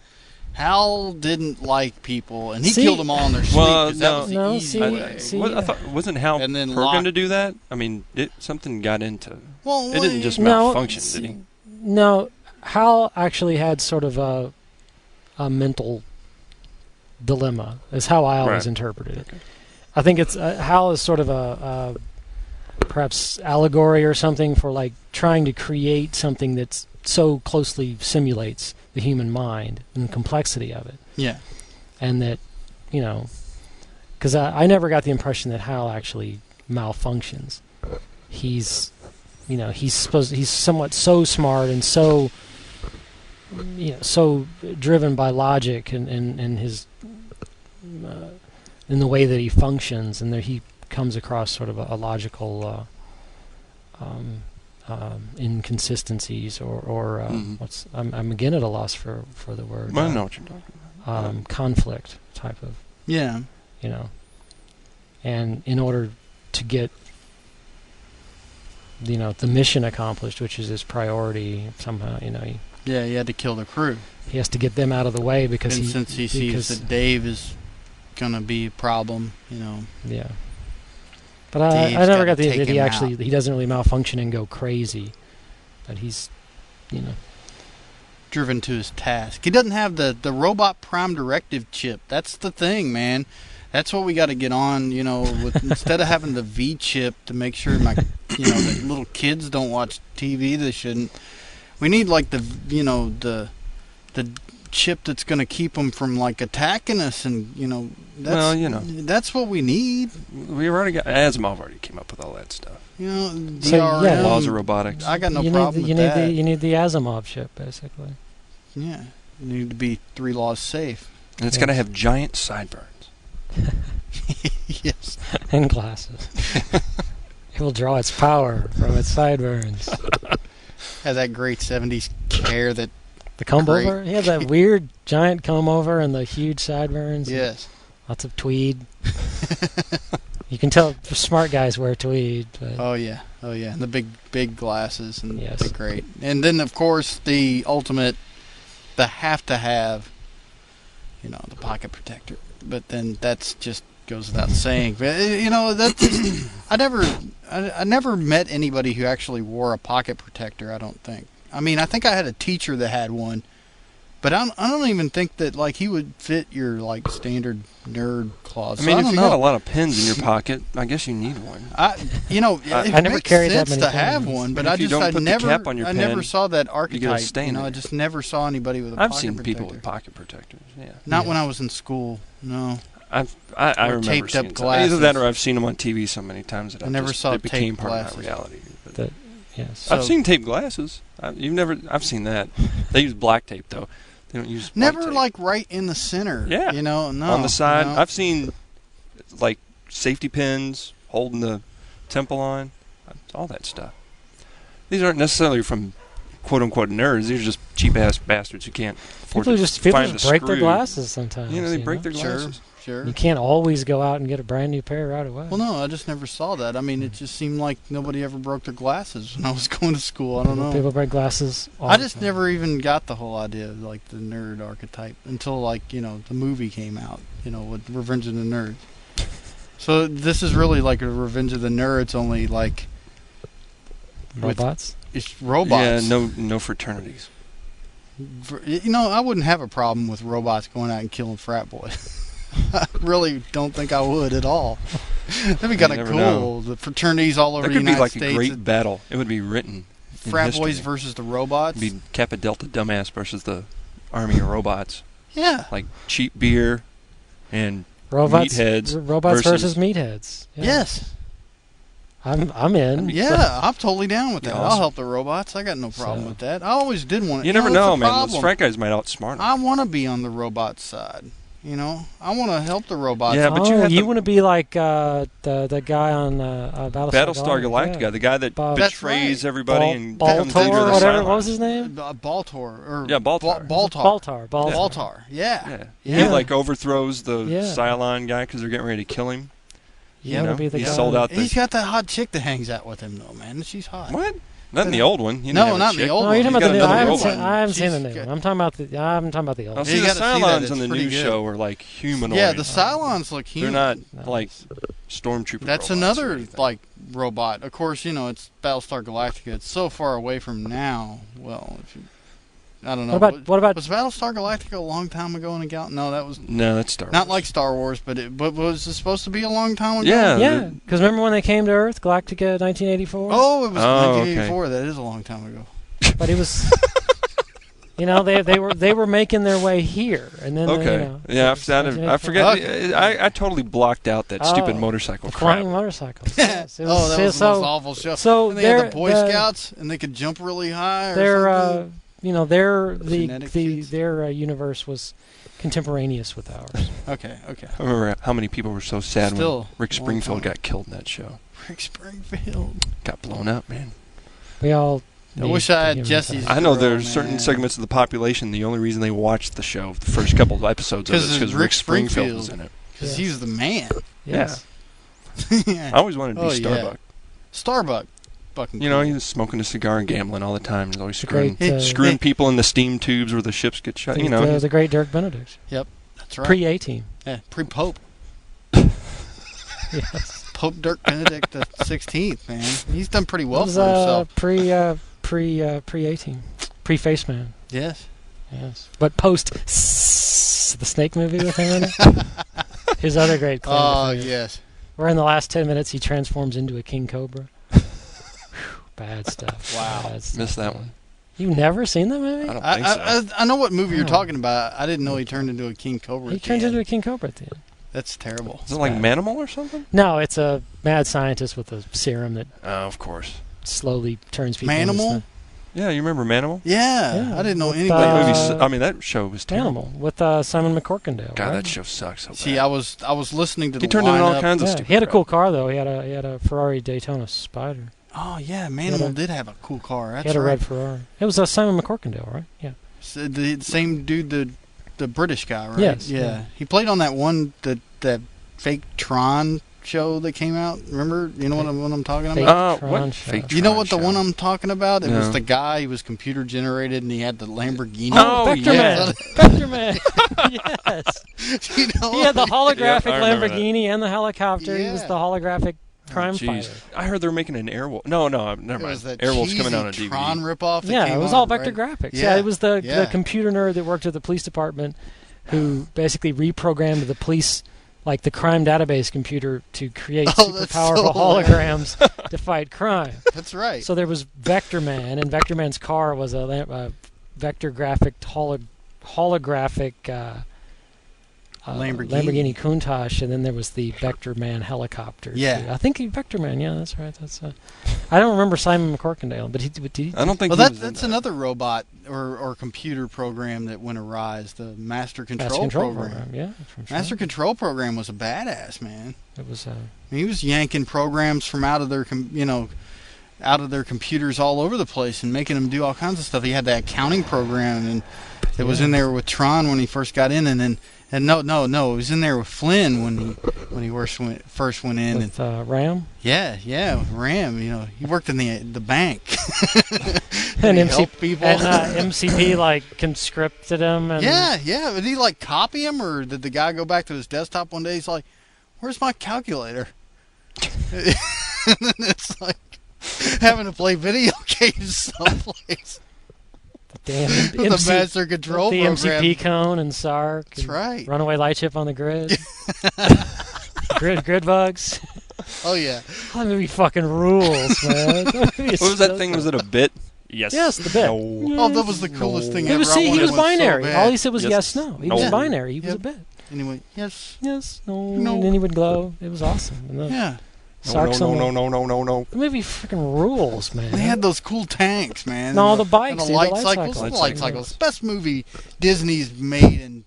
Hal didn't like people, and he killed them all in their sleep. Well, that was the easy way. I thought, wasn't Hal programmed to do that? I mean, something got into. Well, it didn't just malfunction, did he? No, Hal actually had sort of a mental dilemma, is how I always interpreted it. Okay. I think it's Hal is sort of a perhaps allegory or something for trying to create something that's so closely simulates the human mind and the complexity of it. Yeah. And that, because I never got the impression that Hal actually malfunctions. He's somewhat so smart and so, so driven by logic and his, in the way that he functions, and that he comes across sort of a logical, inconsistencies or I'm again at a loss for the word. I know what you're talking about. Conflict type of. Yeah. And in order to get the mission accomplished, which is his priority, somehow he had to kill the crew. He has to get them out of the way because since he sees that Dave is gonna be a problem, Yeah. But I never got the idea he doesn't really malfunction and go crazy. But he's, driven to his task. He doesn't have the robot prime directive chip. That's the thing, man. That's what we got to get on, with, instead of having the V chip to make sure that little kids don't watch TV they shouldn't. We need the chip that's going to keep them from attacking us, and that's what we need. We already got Asimov already came up with all that stuff. Laws of robotics. I got no problem with that. You need the Asimov chip, basically. Yeah, you need to be 3 laws safe, and it's got to have giant sideburns. Yes, and glasses. It will draw its power from its sideburns. Has that great 70s hair that. The comb over? He has that weird giant comb over and the huge sideburns. Yes. Lots of tweed. You can tell smart guys wear tweed. But Oh yeah. And the big glasses, and they're great. And then of course the ultimate, the have to have, the pocket protector. But then that's just goes without saying. But that's I never met anybody who actually wore a pocket protector. I don't think. I mean, I think I had a teacher that had one, but I don't even think that he would fit your standard nerd closet. I mean, if you got a lot of pens in your pocket, I guess you need one. It never makes carried that sense many to have one, but I never saw that archetype. I just never saw anybody with a pocket protector. I've seen people with pocket protectors. Yeah. Not when I was in school. No. I remember taped seeing up some. glasses. Either that or I've seen them on TV so many times that I never saw it became taped part glasses. of my reality. But Yes. I've seen taped glasses. I've seen that. They use black tape though. They don't use white Never tape. like right in the center. Yeah. No. On the side. no. I've seen like safety pins holding the temple on. All that stuff. These aren't necessarily from quote-unquote nerds. These are just cheap-ass bastards who can't afford People to just find the break their screw. glasses sometimes. They break their Sure, glasses. sure. You can't always go out and get a brand new pair right away. Well, no, I just never saw that. I mean, it just seemed like nobody ever broke their glasses when I was going to school. I don't know. People break glasses all I the just time. never even got the whole idea of like the nerd archetype until like the movie came out. With Revenge of the Nerds. So this is really like a Revenge of the Nerds, only like Robots? it's robots. Yeah, no fraternities. I wouldn't have a problem with robots going out and killing frat boys. I really don't think I would at all. That'd be kind of never cool. know. The fraternities all over There the could be United like States. a great battle. It would be written. in Frat boys history. versus the robots. It'd be Kappa Delta dumbass versus the army of robots. Yeah. Like cheap beer and Robots, meatheads robots versus- versus meatheads. Yeah. Yes. I'm in. Yeah, I'm totally down with Yeah, that. awesome. I'll help the robots. I got no problem So- with that. I always did want. You never that's know, the man. Those problem. frat guys might outsmart them. I want to be on the robot side. I want to help the robots. Yeah, but you have to- want to be like the guy on Battlestar Galactica, yeah. the guy that Bob- That's betrays right. everybody and comes Baltar into or the whatever. Cylon. What was his name? Baltar or Yeah, Baltar. Baltar. Baltar. Yeah. Yeah. Yeah. He like overthrows the Yeah. Cylon guy because they're getting ready to kill him. You know, want to be the he guy. sold out the... He's got that hot chick that hangs out with him though, man. She's hot. What? Not in the old one. He didn't No, have a not in the chick. old No, one. you're talking He's about got the new. another I haven't robot. seen. I haven't seen the She's new got- one. I'm talking about the old. Now, one. see, You the gotta see that. Cylons It's on the pretty new good. show are like humanoid. Yeah, the Cylons look They're human. not Nice. like stormtrooper That's robots or another anything. like robot. Of course, it's Battlestar Galactica. It's so far away from now. Well, I don't know. What about was Battlestar Galactica a long time ago in a gal? No, that was No, that's Star Wars. not like Star Wars, but was it supposed to be a long time ago? Yeah. yeah? Because remember when they came to Earth, Galactica 1984? Oh, it was Oh, 1984. That is a long time ago. But it was. They were making their way here, and then Okay. they, I forget. Okay. I totally blocked out that stupid Oh, motorcycle the crap. flying motorcycles. Yes, it Oh, that was the so most awful show. so and they had they're- the Boy the- Scouts, and they could jump really high. Or their something. Genetic kids. their universe was contemporaneous with ours. Okay. I remember how many people were so sad Still, when Rick long Springfield time. got killed in that show. Rick Springfield. Got blown up, man. We all. I need wish I had human Jesse's- touch. I know Girl, there's certain man. segments of the population, the only reason they watched the show, the first couple of episodes of it, 'Cause is because Rick Rick Springfield Springfield. was in it. Because Yes. he was the man. Yes. I always wanted to be Oh, yeah. Starbuck. Starbuck. Fucking You know, cool. he was smoking a cigar and gambling all the time. He's always The screwing, great, screwing people in the steam tubes where the ships get shut. You know, the great Dirk Benedict, That's right. pre-A-Team. Yeah, pre-Pope. Yes. Pope Dirk Benedict the 16th, man. He's done pretty well It was, for himself. pre-A-Team, pre-Faceman. Yes. Yes, but post the Snake movie with him in it. His other great claim. Oh, to fame. yes. Where in the last 10 minutes he transforms into a king cobra. Whew, bad stuff. Wow. Bad stuff. missed that one. You've never seen that movie? I don't think so. I know what movie you're Oh. talking about. I didn't know he turned into a king cobra. He at the turns end. into a king cobra at the end. That's terrible. Is it like bad. Manimal or something? No, it's a mad scientist with a serum that Oh, of course. slowly turns people into Manimal? stuff. Yeah, you remember Manimal? Yeah, Yeah, I didn't know with, anybody. That Uh, movie. I mean, that show was terrible. Animal with Simon McCorkindale. God, right? that show sucks. So See, bad. I was listening to the He turned into all lineup. kinds of Yeah, stupid. he had a crap. cool car though. He had a Ferrari Daytona Spider. Oh yeah, He had Manimal a- did have a cool car. That's He had a right. red Ferrari. It was Simon McCorkindale, right? Yeah. So the same dude, the British guy, right? Yes, Yeah. yeah. He played on that one that fake Tron show that came out. Remember? You know what I'm talking Fake about? Tron what show. fake? You know Tron what the show? one I'm talking about? It was No. the guy. He was computer generated, and he had the Lamborghini. Oh, Vector yeah. Man. Vector Man. Yes. You know? He had the holographic Yeah, I remember that. Lamborghini and the helicopter. He was Yeah. the holographic crime Jeez. fighter. I heard they're making an Airwolf. No, never It mind. was that Airwolf's coming cheesy out on DVD. Tron ripoff. that Yeah, came it was on, all vector right? graphics. Yeah. Yeah, it was the Yeah. computer nerd that worked at the police department who basically reprogrammed the police, like the crime database computer, to create Oh, super that's powerful so holograms to fight crime. That's right. So there was Vector Man, and Vector Man's car was a vector graphic holographic Lamborghini Countach, and then there was the Vectorman helicopter. Yeah. too. I think Vectorman. Yeah, that's right. I don't remember Simon McCorkindale, but he I don't think. Well, he was that's in that. another robot or computer program that went awry. The Master Control program. Yeah, from Master Control program was a badass, man. It was. He was yanking programs from out of their out of their computers all over the place and making them do all kinds of stuff. He had that accounting program, and it was in there with Tron when he first got in, and no, it was in there with Flynn when he first went in. With Ram. Yeah, with Ram. He worked in the bank. And people. And MCP like conscripted him. And Yeah. Did he like copy him, or did the guy go back to his desktop one day? He's like, "Where's my calculator?" And then it's like having to play video games someplace. The Master Control the program. MCP cone and SARC. That's right. Runaway light chip on the grid. grid bugs. Oh yeah. That movie fucking rules, man. What was that thing? Was it a bit? Yes. Yes, the bit. No. Oh, that was the coolest thing He ever. was, I he wanted was one so binary. bad. All he said was Yes. yes, no. He No. was Yeah. binary. He was Yep. a bit. Anyway, yes. Yes, no, No. and then he would glow. It was awesome. And the Yeah. SARC's on the- No. The movie freaking rules, man. They had those cool tanks, man. No, And the bikes, and the dude, light the light cycles. cycles. The light cycles. Best movie Disney's made in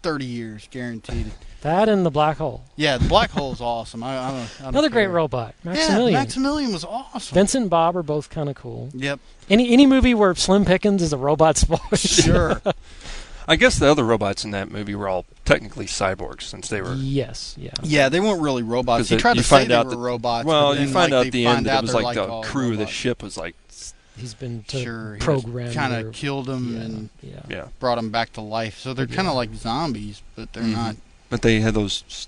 30 years, guaranteed. That and the black hole. Yeah, the black hole's awesome. I don't Another great care. robot, Yeah, Maximilian. Maximilian was awesome. Vincent and Bob are both kind of cool. Yep. Any movie where Slim Pickens is a robot's voice. Sure. I guess the other robots in that movie were all technically cyborgs, since they were. Yes, yeah. Yeah, they weren't really robots. 'Cause He tried you to say find they out were that- robots. Well, but you then, find out they at the end that it was they're like the all crew of the robots. ship was like. He's been Sure, he programmed. kind or- of killed them yeah, and yeah. Yeah. brought them back to life. So they're kind of like zombies, but they're Mhm. not. But they had those.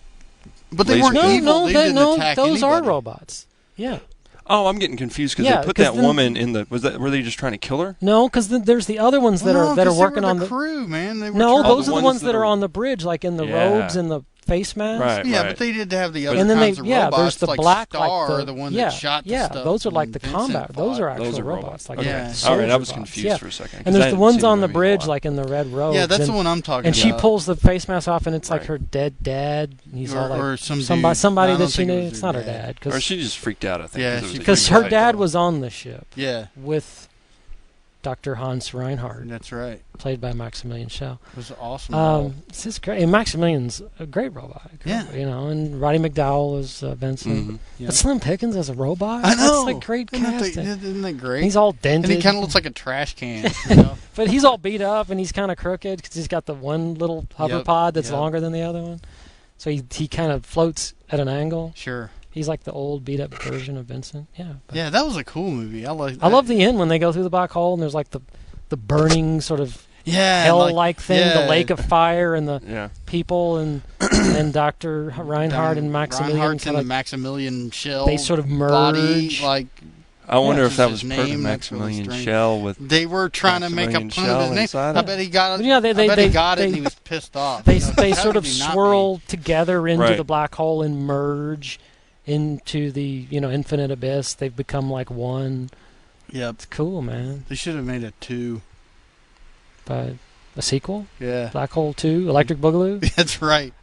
But they Laser weren't guns. evil. They didn't attack those are anybody. robots. Yeah. Oh, I'm getting confused because Yeah, they put 'cause that then- woman in the. Were they just trying to kill her? No, because there's the other ones that Well, are no, that are 'cause they working were on the the. crew, man. They were No, trying those to- are the ones that are on the bridge, like in the Yeah. robes and the face mask. Right. Yeah, but they did have the other And then kinds of robots. there's the like black, Star, like the one yeah, that shot the yeah, stuff. those are like and the Vincent combat. Those are fought. actual Those are robots. Like Okay. Yeah. All right, I soldier was bots. confused Yeah. for a second. And 'cause I there's the hadn't ones seen on the movie in a bridge, while. like in the red robes. Yeah, that's and, the one I'm talking and about. she pulls the face mask off, and it's like Right. her dead dad. And he's all like or some somebody, dude. somebody No, I don't that she think it knew. was It's her not her dad. dad, Or she just freaked out, I think. Yeah, because her dad was on the ship Yeah, with Dr. Hans Reinhardt, that's right. played by Maximilian Schell. It was awesome. It's just great. And Maximilian's a great robot. Yeah. You know, and Roddy McDowell is Vincent. Mhm. Yeah. But Slim Pickens as a robot? I know. That's like great casting. Isn't that great? He's all dented. and he kind of looks like a trash can. You know? But he's all beat up and he's kind of crooked because he's got the one little hover Yep, pod that's yep. longer than the other one. So he kind of floats at an angle. Sure. He's like the old beat up version of Vincent. Yeah. But Yeah, that was a cool movie. I like. I love the end when they go through the black hole and there's like the burning sort of hell-like thing, the lake of fire and the Yeah. people and and Dr. Reinhardt and Maximilian. Reinhardt's in kinda the Maximilian shell. they sort of body, merge. like I wonder What's if that his was part of name? That's really Maximilian strange. Schell with. they were trying to make a Maximilian pun of Schell his name. inside I it. bet he got it. Yeah, they- I bet they- he got it, they- and he was pissed off. They You know, they how sort could of he not be? swirl together into Right. the black hole and merge into the infinite abyss. They've become like one. Yep. It's cool, man. They should have made a 2. But a sequel, Yeah. Black Hole 2, Electric Boogaloo. That's right.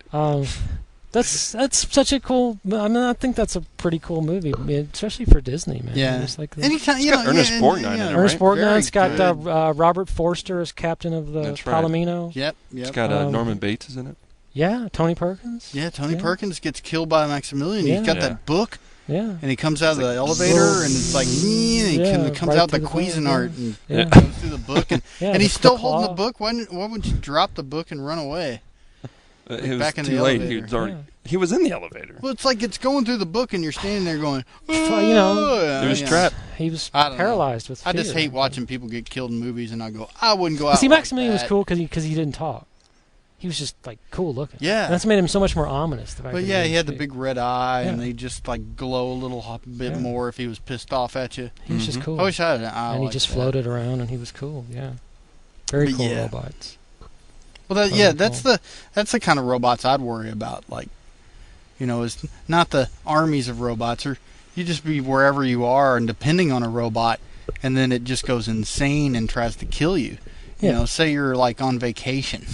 That's such a cool. I mean, I think that's a pretty cool movie, I mean, especially for Disney, man. Yeah. It's like Anytime, you got know, Ernest yeah, Borgnine in it, Ernest right? Borgnine. It's got Very good. Robert Forster as captain of the That's right. Palomino. Yep. It's Yep. got Um, Norman Bates, isn't it? Yeah, Tony Perkins. Yeah, Tony Yeah. Perkins gets killed by Maximilian. Yeah. He's got Yeah. that book, Yeah, and he comes out of the like elevator, and it's like, and he Yeah, comes right out the through the phone, Cuisinart and yeah. goes through the book, and, Yeah, and he's the still holding the claw. book. Why wouldn't you drop the book and run away? It was back in the too late. elevator. He was in the elevator. Well, it's like it's going through the book, and you're standing there going, You know, "Oh," It was you know. trapped. He was I don't know. paralyzed with fear. I just hate watching people get killed in movies, and I go, I wouldn't go out. See, like Maximilian was that. cool because he didn't talk. He was just like cool looking. Yeah. And that's made him so much more ominous. The fact But that yeah, he didn't had the speak. big red eye, and Yeah. they just like glow a little bit Yeah. more if he was pissed off at you. He was just Mhm. cool. I wish I had an eye and he like just that. floated around, and he was cool. Yeah, very But cool yeah. robots. Well, Very yeah, cool. that's the kind of robots I'd worry about. Like, is not the armies of robots, or you just be wherever you are and depending on a robot, and then it just goes insane and tries to kill you. You know, say you're like on vacation,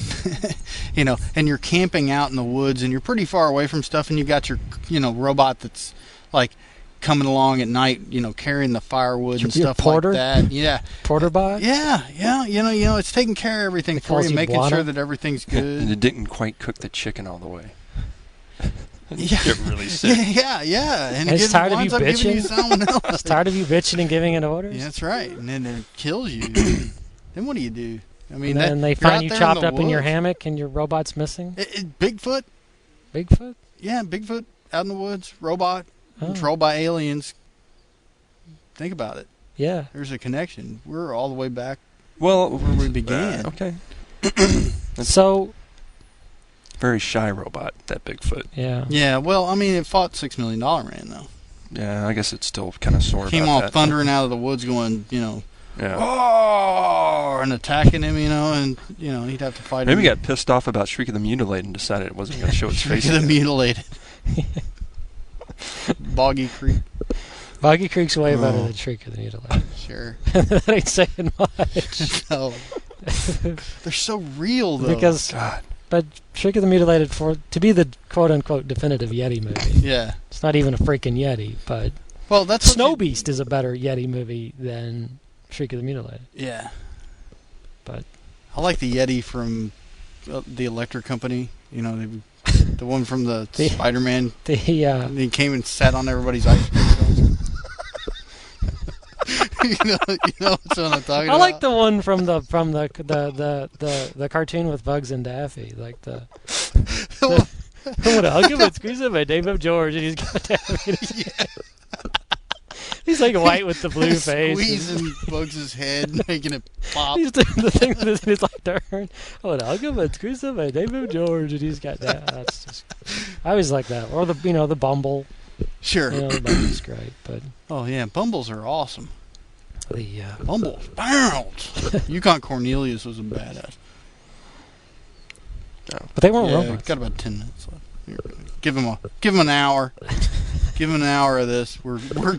you know, and you're camping out in the woods and you're pretty far away from stuff, and you got your, you know, robot that's like coming along at night, you know, carrying the firewood and stuff porter? like that. Yeah. Porter bot? Yeah. You know, it's taking care of everything for you, making sure that everything's good. And it didn't quite cook the chicken all the way. Yeah. Get really sick. Yeah. And it's tired of you bitching. It's tired of you bitching and giving it orders. Yeah, that's right. And then it kills you. Then what do you do? I mean, and then they find you chopped up in your hammock and your robot's missing. Bigfoot. Bigfoot. Yeah, Bigfoot out in the woods, robot controlled by aliens. Think about it. Yeah, there's a connection. We're all the way back. Well, where we began. Okay. So. Very shy robot, that Bigfoot. Yeah. Yeah. Well, I mean, it fought $6 Million Man though. Yeah, I guess it's still kind of sore. Came all thundering out of the woods, going, you know. Yeah. Oh, and attacking him, you know, and you know he'd have to fight him. Maybe he got pissed off about Shriek of the Mutilated and decided it wasn't going to show its face. Shriek of the Mutilated. Boggy Creek. Boggy Creek's way better than Shriek of the Mutilated. Sure. That ain't saying much. No. They're so real though. Because, God. But Shriek of the Mutilated, to be the quote unquote definitive Yeti movie. Yeah. It's not even a freaking Yeti, but. Well, that's Snow Beast is a better Yeti movie than Shriek of the Mutilated. Yeah. But I like the Yeti from the Electric Company. You know, the one from the Spider-Man. He came and sat on everybody's ice cream. you know what I'm talking about. I like the one from the cartoon with Bugs and Daffy, like the I want to hug him and squeeze him by Dave George, and he's got Daffy. Yeah. He's like white with the blue face. Squeezing Bugs' head, making it pop. He's doing the thing with his like turn. I want to hug him and squeeze him by David George, and he's got that. That's just. I always like that, or the Bumble. Sure. You know, the Bumble's great, but. Oh yeah, Bumbles are awesome. The Bumbles, bounce. Yukon Cornelius was a badass. But they weren't robots. Got about 10 minutes left. Give him an hour. Give him an hour of this. We're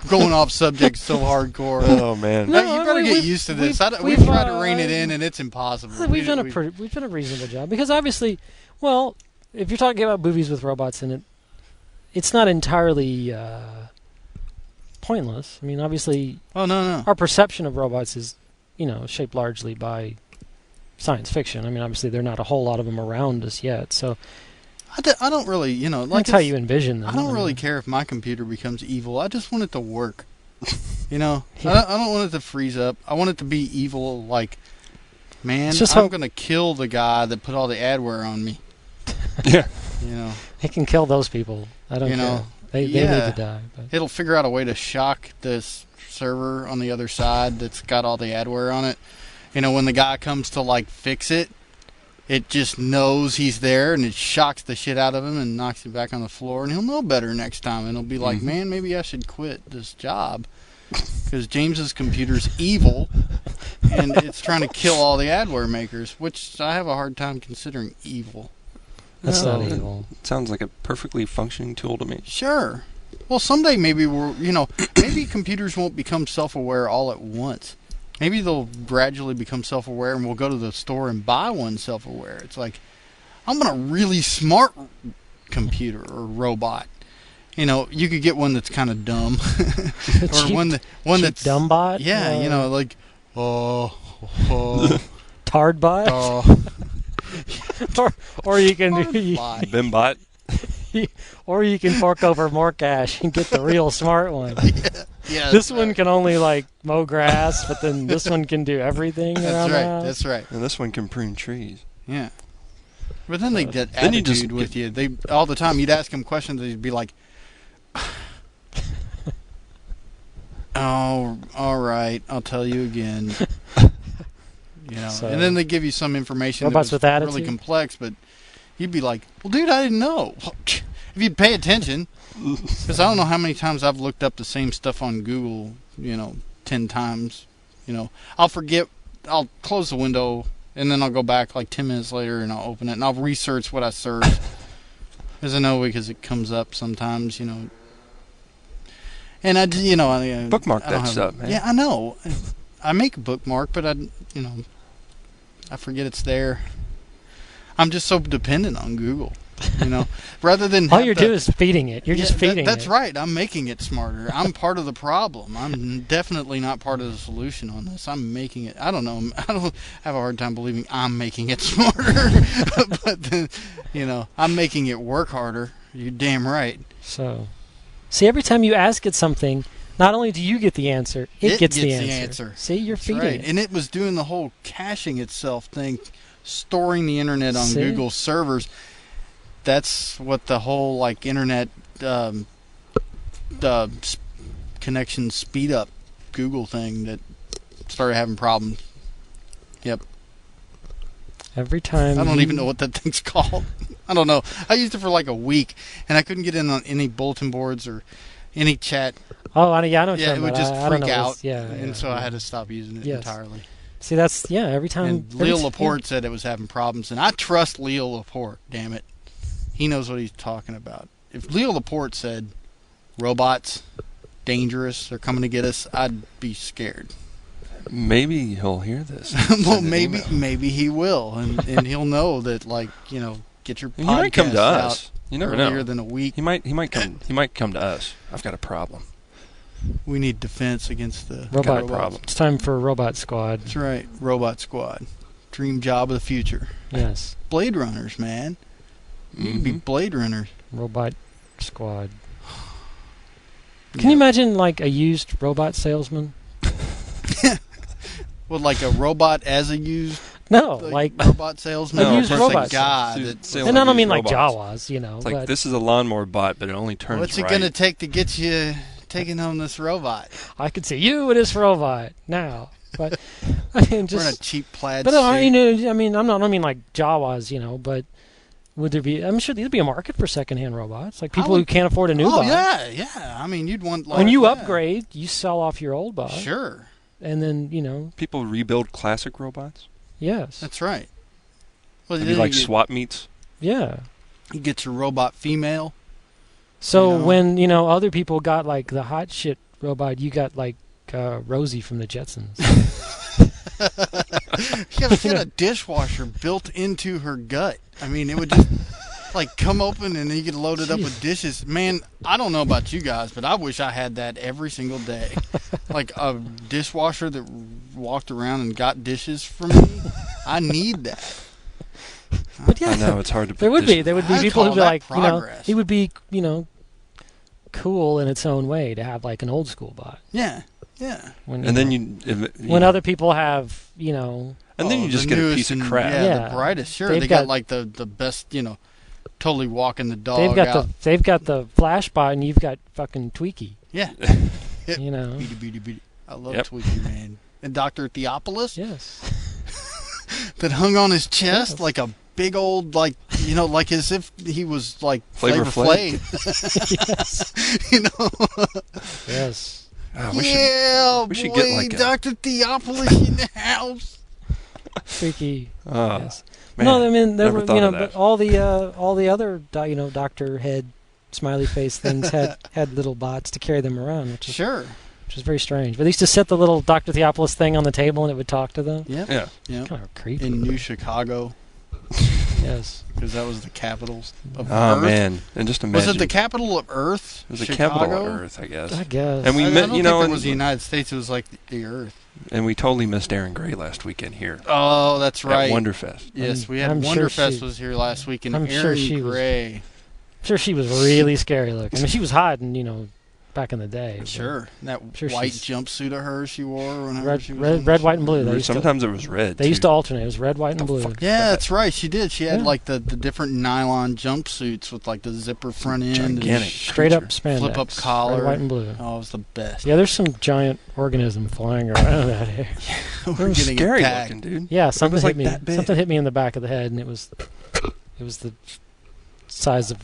going off subject so hardcore. Oh man! No, you better get used to this. We've tried to rein it in, and it's impossible. We've done a reasonable job because obviously, well, if you're talking about movies with robots in it, it's not entirely pointless. I mean, obviously, our perception of robots is, shaped largely by science fiction. I mean, obviously, there are not a whole lot of them around us yet, so. I don't really, like that's how you envision them. I don't really care if my computer becomes evil. I just want it to work. Yeah. I don't want it to freeze up. I want it to be evil. Like, man, I'm going to kill the guy that put all the adware on me. Yeah. It can kill those people. I don't care. They need to die. But. It'll figure out a way to shock this server on the other side that's got all the adware on it. When the guy comes to fix it. It just knows he's there, and it shocks the shit out of him and knocks him back on the floor, and he'll know better next time. And he'll be like, man, maybe I should quit this job because James's computer's evil, and it's trying to kill all the adware makers, which I have a hard time considering evil. That's not evil. It sounds like a perfectly functioning tool to me. Sure. Well, someday maybe maybe computers won't become self-aware all at once. Maybe they'll gradually become self-aware, and we'll go to the store and buy one self-aware. It's like, I'm a really smart computer or robot. You could get one that's kind of dumb, or one that's dumb bot. Yeah, tard bot. Or you can do Bimbot. Or you can fork over more cash and get the real smart one. Yeah, this one can only mow grass, but then this one can do everything. That's right. And this one can prune trees. Yeah. But then they get attitude with you. They all the time. You'd ask them questions, they'd be like, "Oh, all right, I'll tell you again." So, and then they give you some information that's with really complex, but you'd be like, "Well, dude, I didn't know." If you'd pay attention, because I don't know how many times I've looked up the same stuff on Google, 10 times. I'll forget, I'll close the window, and then I'll go back 10 minutes later, and I'll open it, and I'll research what I searched. Because I know, because it comes up sometimes, And I bookmark that stuff, man. Yeah, I know. I make a bookmark, but I forget it's there. I'm just so dependent on Google, rather than all you're doing is feeding it. You're just feeding it. That's right. I'm making it smarter. I'm part of the problem. I'm definitely not part of the solution on this. I'm making it. I don't know. I don't have a hard time believing I'm making it smarter, but then, I'm making it work harder. You're damn right. So, see, every time you ask it something, not only do you get the answer, it gets the answer. See, you're feeding it. And it was doing the whole caching itself thing, storing the internet on Google servers. That's what the whole internet connection speed up Google thing that started having problems. Yep. Every time I don't even know what that thing's called. I don't know. I used it for a week, and I couldn't get in on any bulletin boards or any chat. Oh, I know. Yeah, it would just freak out. So I had to stop using it entirely. See, that's every time. And Leo Laporte said it was having problems, and I trust Leo Laporte. Damn it, he knows what he's talking about. If Leo Laporte said robots dangerous, they're coming to get us, I'd be scared. Maybe he'll hear this. Well, maybe he will, and he'll know that get your podcast he might come to us. You never earlier know. Than a week. He might come to us. I've got a problem. We need defense against the robot problem. It's time for Robot Squad. That's right, Robot Squad. Dream job of the future. Yes. Blade Runners, man. You can be Blade Runners. Robot Squad. Can you imagine a used robot salesman? Well, a robot as a used. No, robot salesman. A used robot. God, and I don't mean Jawas, It's like this is a lawnmower bot, but it only turns. What's it going to take to get you taking home this robot? I could see you with this robot now, but I mean, we're in a cheap plaid. But suit. I mean, I don't mean Jawas, but would there be? I'm sure there'd be a market for secondhand robots, people who can't afford a new bot. Yeah. I mean, you'd want when you upgrade, you sell off your old bot. Sure. And then people rebuild classic robots. Yes, that's right. Well, it'd be swap meets. Yeah. You get your robot female. So when other people got the hot shit robot, you got Rosie from the Jetsons. She had a dishwasher built into her gut. I mean, it would just come open and then you could load it up with dishes. Man, I don't know about you guys, but I wish I had that every single day. A dishwasher that walked around and got dishes for me. I need that. But yeah, I know it's hard to. There would be people who'd be progress. it would be cool in its own way to have an old school bot. Yeah, yeah. When other people have and then you just get a piece of crap. Yeah, the brightest. Sure, they got the best. Totally walking the dog. They've got the Flash bot, and you've got fucking Tweaky. Yeah. Beady. I love Tweaky, man. And Dr. Theopolis. Yes. That hung on his chest like a big old as if he was Flavor Flav. Yes. Yes. We should get Dr. Theopolis in the house. Tweaky. Yes. Man, no, I mean there were but all the other Doctor Head smiley face things had little bots to carry them around, which is very strange. But they used to set the little Dr. Theopolis thing on the table and it would talk to them. Yep. Yeah. Kind of creepy. In New Chicago. Yes. Because that was the capital of Earth. Oh man! And just imagine. Was it the capital of Earth? It was the Chicago? capital of Earth, I guess. And we I don't think it was the United States. It was the Earth. And we totally missed Aaron Gray last weekend here. Oh, that's right. At Wonderfest. Yes, we had Wonderfest was here last week, and Aaron Gray. I'm sure she was really scary looking. I mean, she was hot, and back in the day. Sure, that white jumpsuit of hers she wore whenever she was red, white, and blue. Sometimes it was red. They used to alternate. It was red, white, and blue. Yeah, that's right. She did. She had the different nylon jumpsuits with the zipper front end, gigantic, straight up spandex, flip up collar, red, white, and blue. Oh, it was the best. Yeah, there's some giant organism flying around out here. We're getting scary attacked. looking, dude. Yeah, something hit me. That big. Something hit me in the back of the head, and it was the size of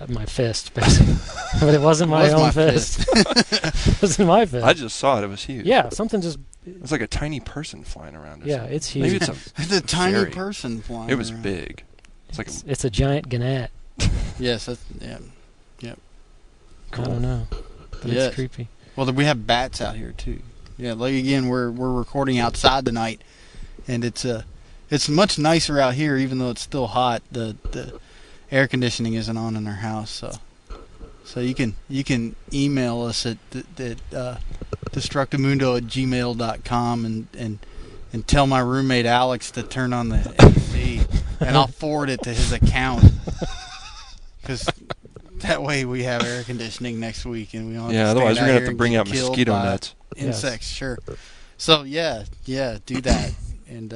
my fist, basically. But it wasn't my own fist. It wasn't my fist. I just saw it. It was huge. Yeah, something just. It was like a tiny person flying around. Yeah, it's huge. Maybe it's a tiny person flying. It was around. big. It's a giant gannet. Yes, that's, yep. Cool. I don't know, but it's creepy. Well, we have bats out here too. Yeah, again, we're recording outside tonight, and it's It's much nicer out here, even though it's still hot. The air conditioning isn't on in our house, so you can email us at destructomundo@gmail.com and tell my roommate Alex to turn on the AC, and I'll forward it to his account, because that way we have air conditioning next week, and we don't. Yeah, have to otherwise we're stand gonna out have to here bring and out get killed mosquito by nets. insects. Sure. So yeah, do that, and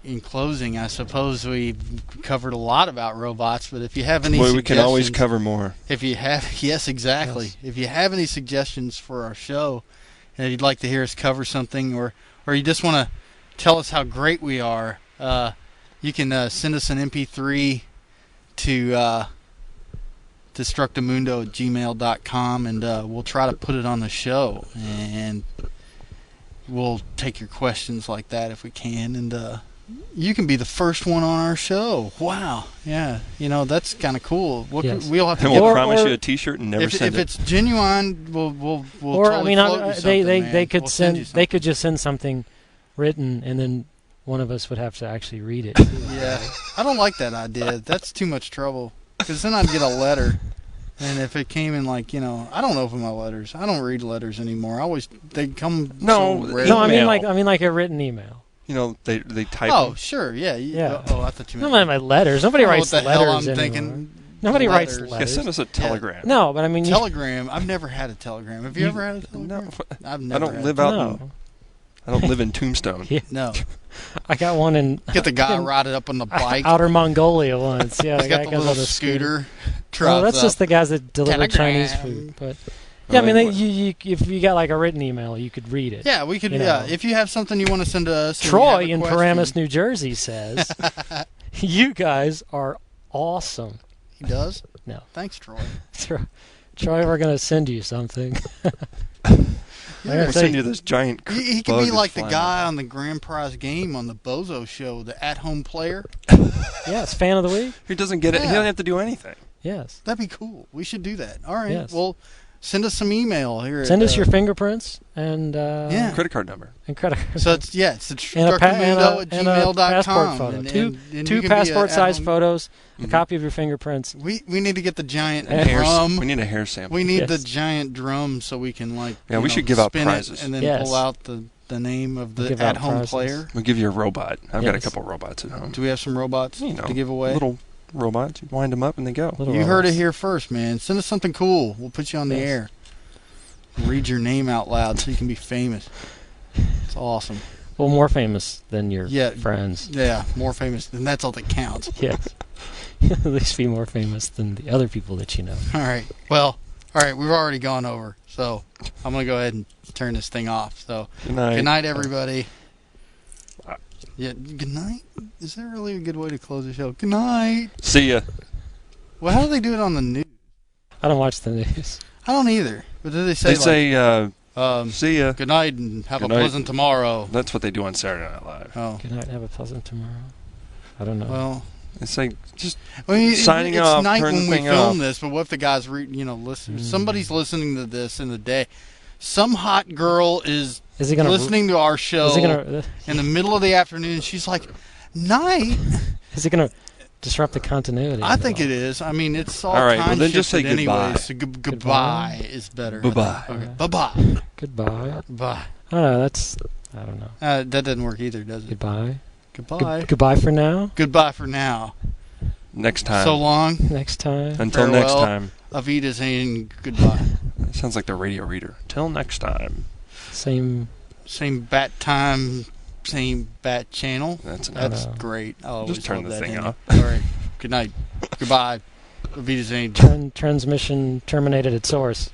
in closing, I suppose we covered a lot about robots, but if you have any Well, we can always suggestions- cover more. If you have, yes, exactly. Yes. If you have any suggestions for our show, and you'd like to hear us cover something, or you just want to tell us how great we are, you can send us an MP3 to destructomundo@gmail.com, and we'll try to put it on the show, and we'll take your questions like that if we can, and you can be the first one on our show. Wow, yeah, that's kind of cool. Yes. We'll have to And get we'll promise you a T-shirt and never if send it. it's genuine, we'll Or totally float you something, they man. could We'll send you they could just send something written, and then one of us would have to actually read it. Yeah, I don't like that idea. That's too much trouble. Because then I'd get a letter, and if it came in I don't open my letters. I don't read letters anymore. They come No, so rare. No, I mean Email. like a written email. They type. Oh, them. sure, yeah. Yeah. Oh, I thought you Not meant. my letters. Nobody I don't know writes what the hell letters I'm anymore. thinking. Nobody writes Letters. Yeah, letters. send us a telegram. No, but I mean, Telegram. I've never had a telegram. Have you ever had a telegram? No, I've I never. don't had live a out. no. I don't live in Tombstone. Yeah. No. I got one in Get the guy riding up on the bike. Outer Mongolia once. Yeah, He's the got guy the goes little on a scooter. Oh, Drives that's up. just the guys that deliver Telegram. Chinese food. But yeah, I mean, Right. you if you got like a written email, you could read it. Yeah, we could. You know. Yeah, if you have something you want to send to us. and you Troy have a in question- Paramus, New Jersey says, "You guys are awesome." He does. No. Thanks, Troy. Troy, we're gonna send you something. Yeah, I We'll gotta send say, you this giant. He could bug be that's like the flying guy around. on the grand prize game on the Bozo show, the at-home player. yes, fan of the week. He doesn't get it. He Yeah. doesn't have to do anything. Yes, That'd be cool. We should do that. All right. Yes. Well, send us some email here. send at, us your fingerprints and Yeah. Credit card number. and credit. So it's it's and a destructomundo@gmail.com. passport photo. And Two you two can be passport-sized at-home- photos, a Mhm. copy of your fingerprints. We need to get the giant And drum. We need a hair sample. We need Yes. the giant drum so we can Yeah, we should give out spin prizes. it and then Yes. pull out the name of the Give out at-home prizes. player. We'll give you a robot. I've got a Yes. couple robots at home. Do we have some robots You know, to give away? little robots. You wind them up and they go. Little You heard it robots. here first, man. Send us something cool. We'll put you on the Yes. air. Read your name out loud so you can be famous. It's awesome. Well, more famous than your Yeah. friends. Yeah, more famous. And that's all that counts. Yes. At least be more famous than the other people that you know. All right. Well, all right. We've already gone over. So I'm going to go ahead and turn this thing off. So Good night. good night, everybody. Yeah, good night? Is that really a good way to close the show? Good night. See ya. Well, how do they do it on the news? I don't watch the news. I don't either. But do they say, They say, see ya. good night and have Good a night. pleasant tomorrow? That's what they do on Saturday Night Live. Oh, Good night. Have a pleasant tomorrow. I don't know. well. They say, just I mean, Signing it's off, night turn when the we thing film off. this, but what if the guys listen? Somebody's listening to this in the day. Some hot girl is is he gonna listening to our show Is he gonna? in the middle of the afternoon. She's like, night? Is it gonna disrupt the continuity? I think it is. I mean, it's all, All right, well, time then just say shifted goodbye. anyway, so goodbye is better. Bye-bye. Okay, bye-bye. Goodbye. Bye. I don't know. That's. I don't know. That doesn't work either, does it? Goodbye. Goodbye. Goodbye for now. Goodbye for now. next time. So long. Next time. Until next Farewell. time. Avita saying goodbye. Sounds like the radio reader. Till next time. Same. Same bat time, same bat channel. That's enough. That's know. great. I'll always Just turn love the that thing ending. off. All right. Good night. Goodbye. Avita saying. Transmission terminated at source.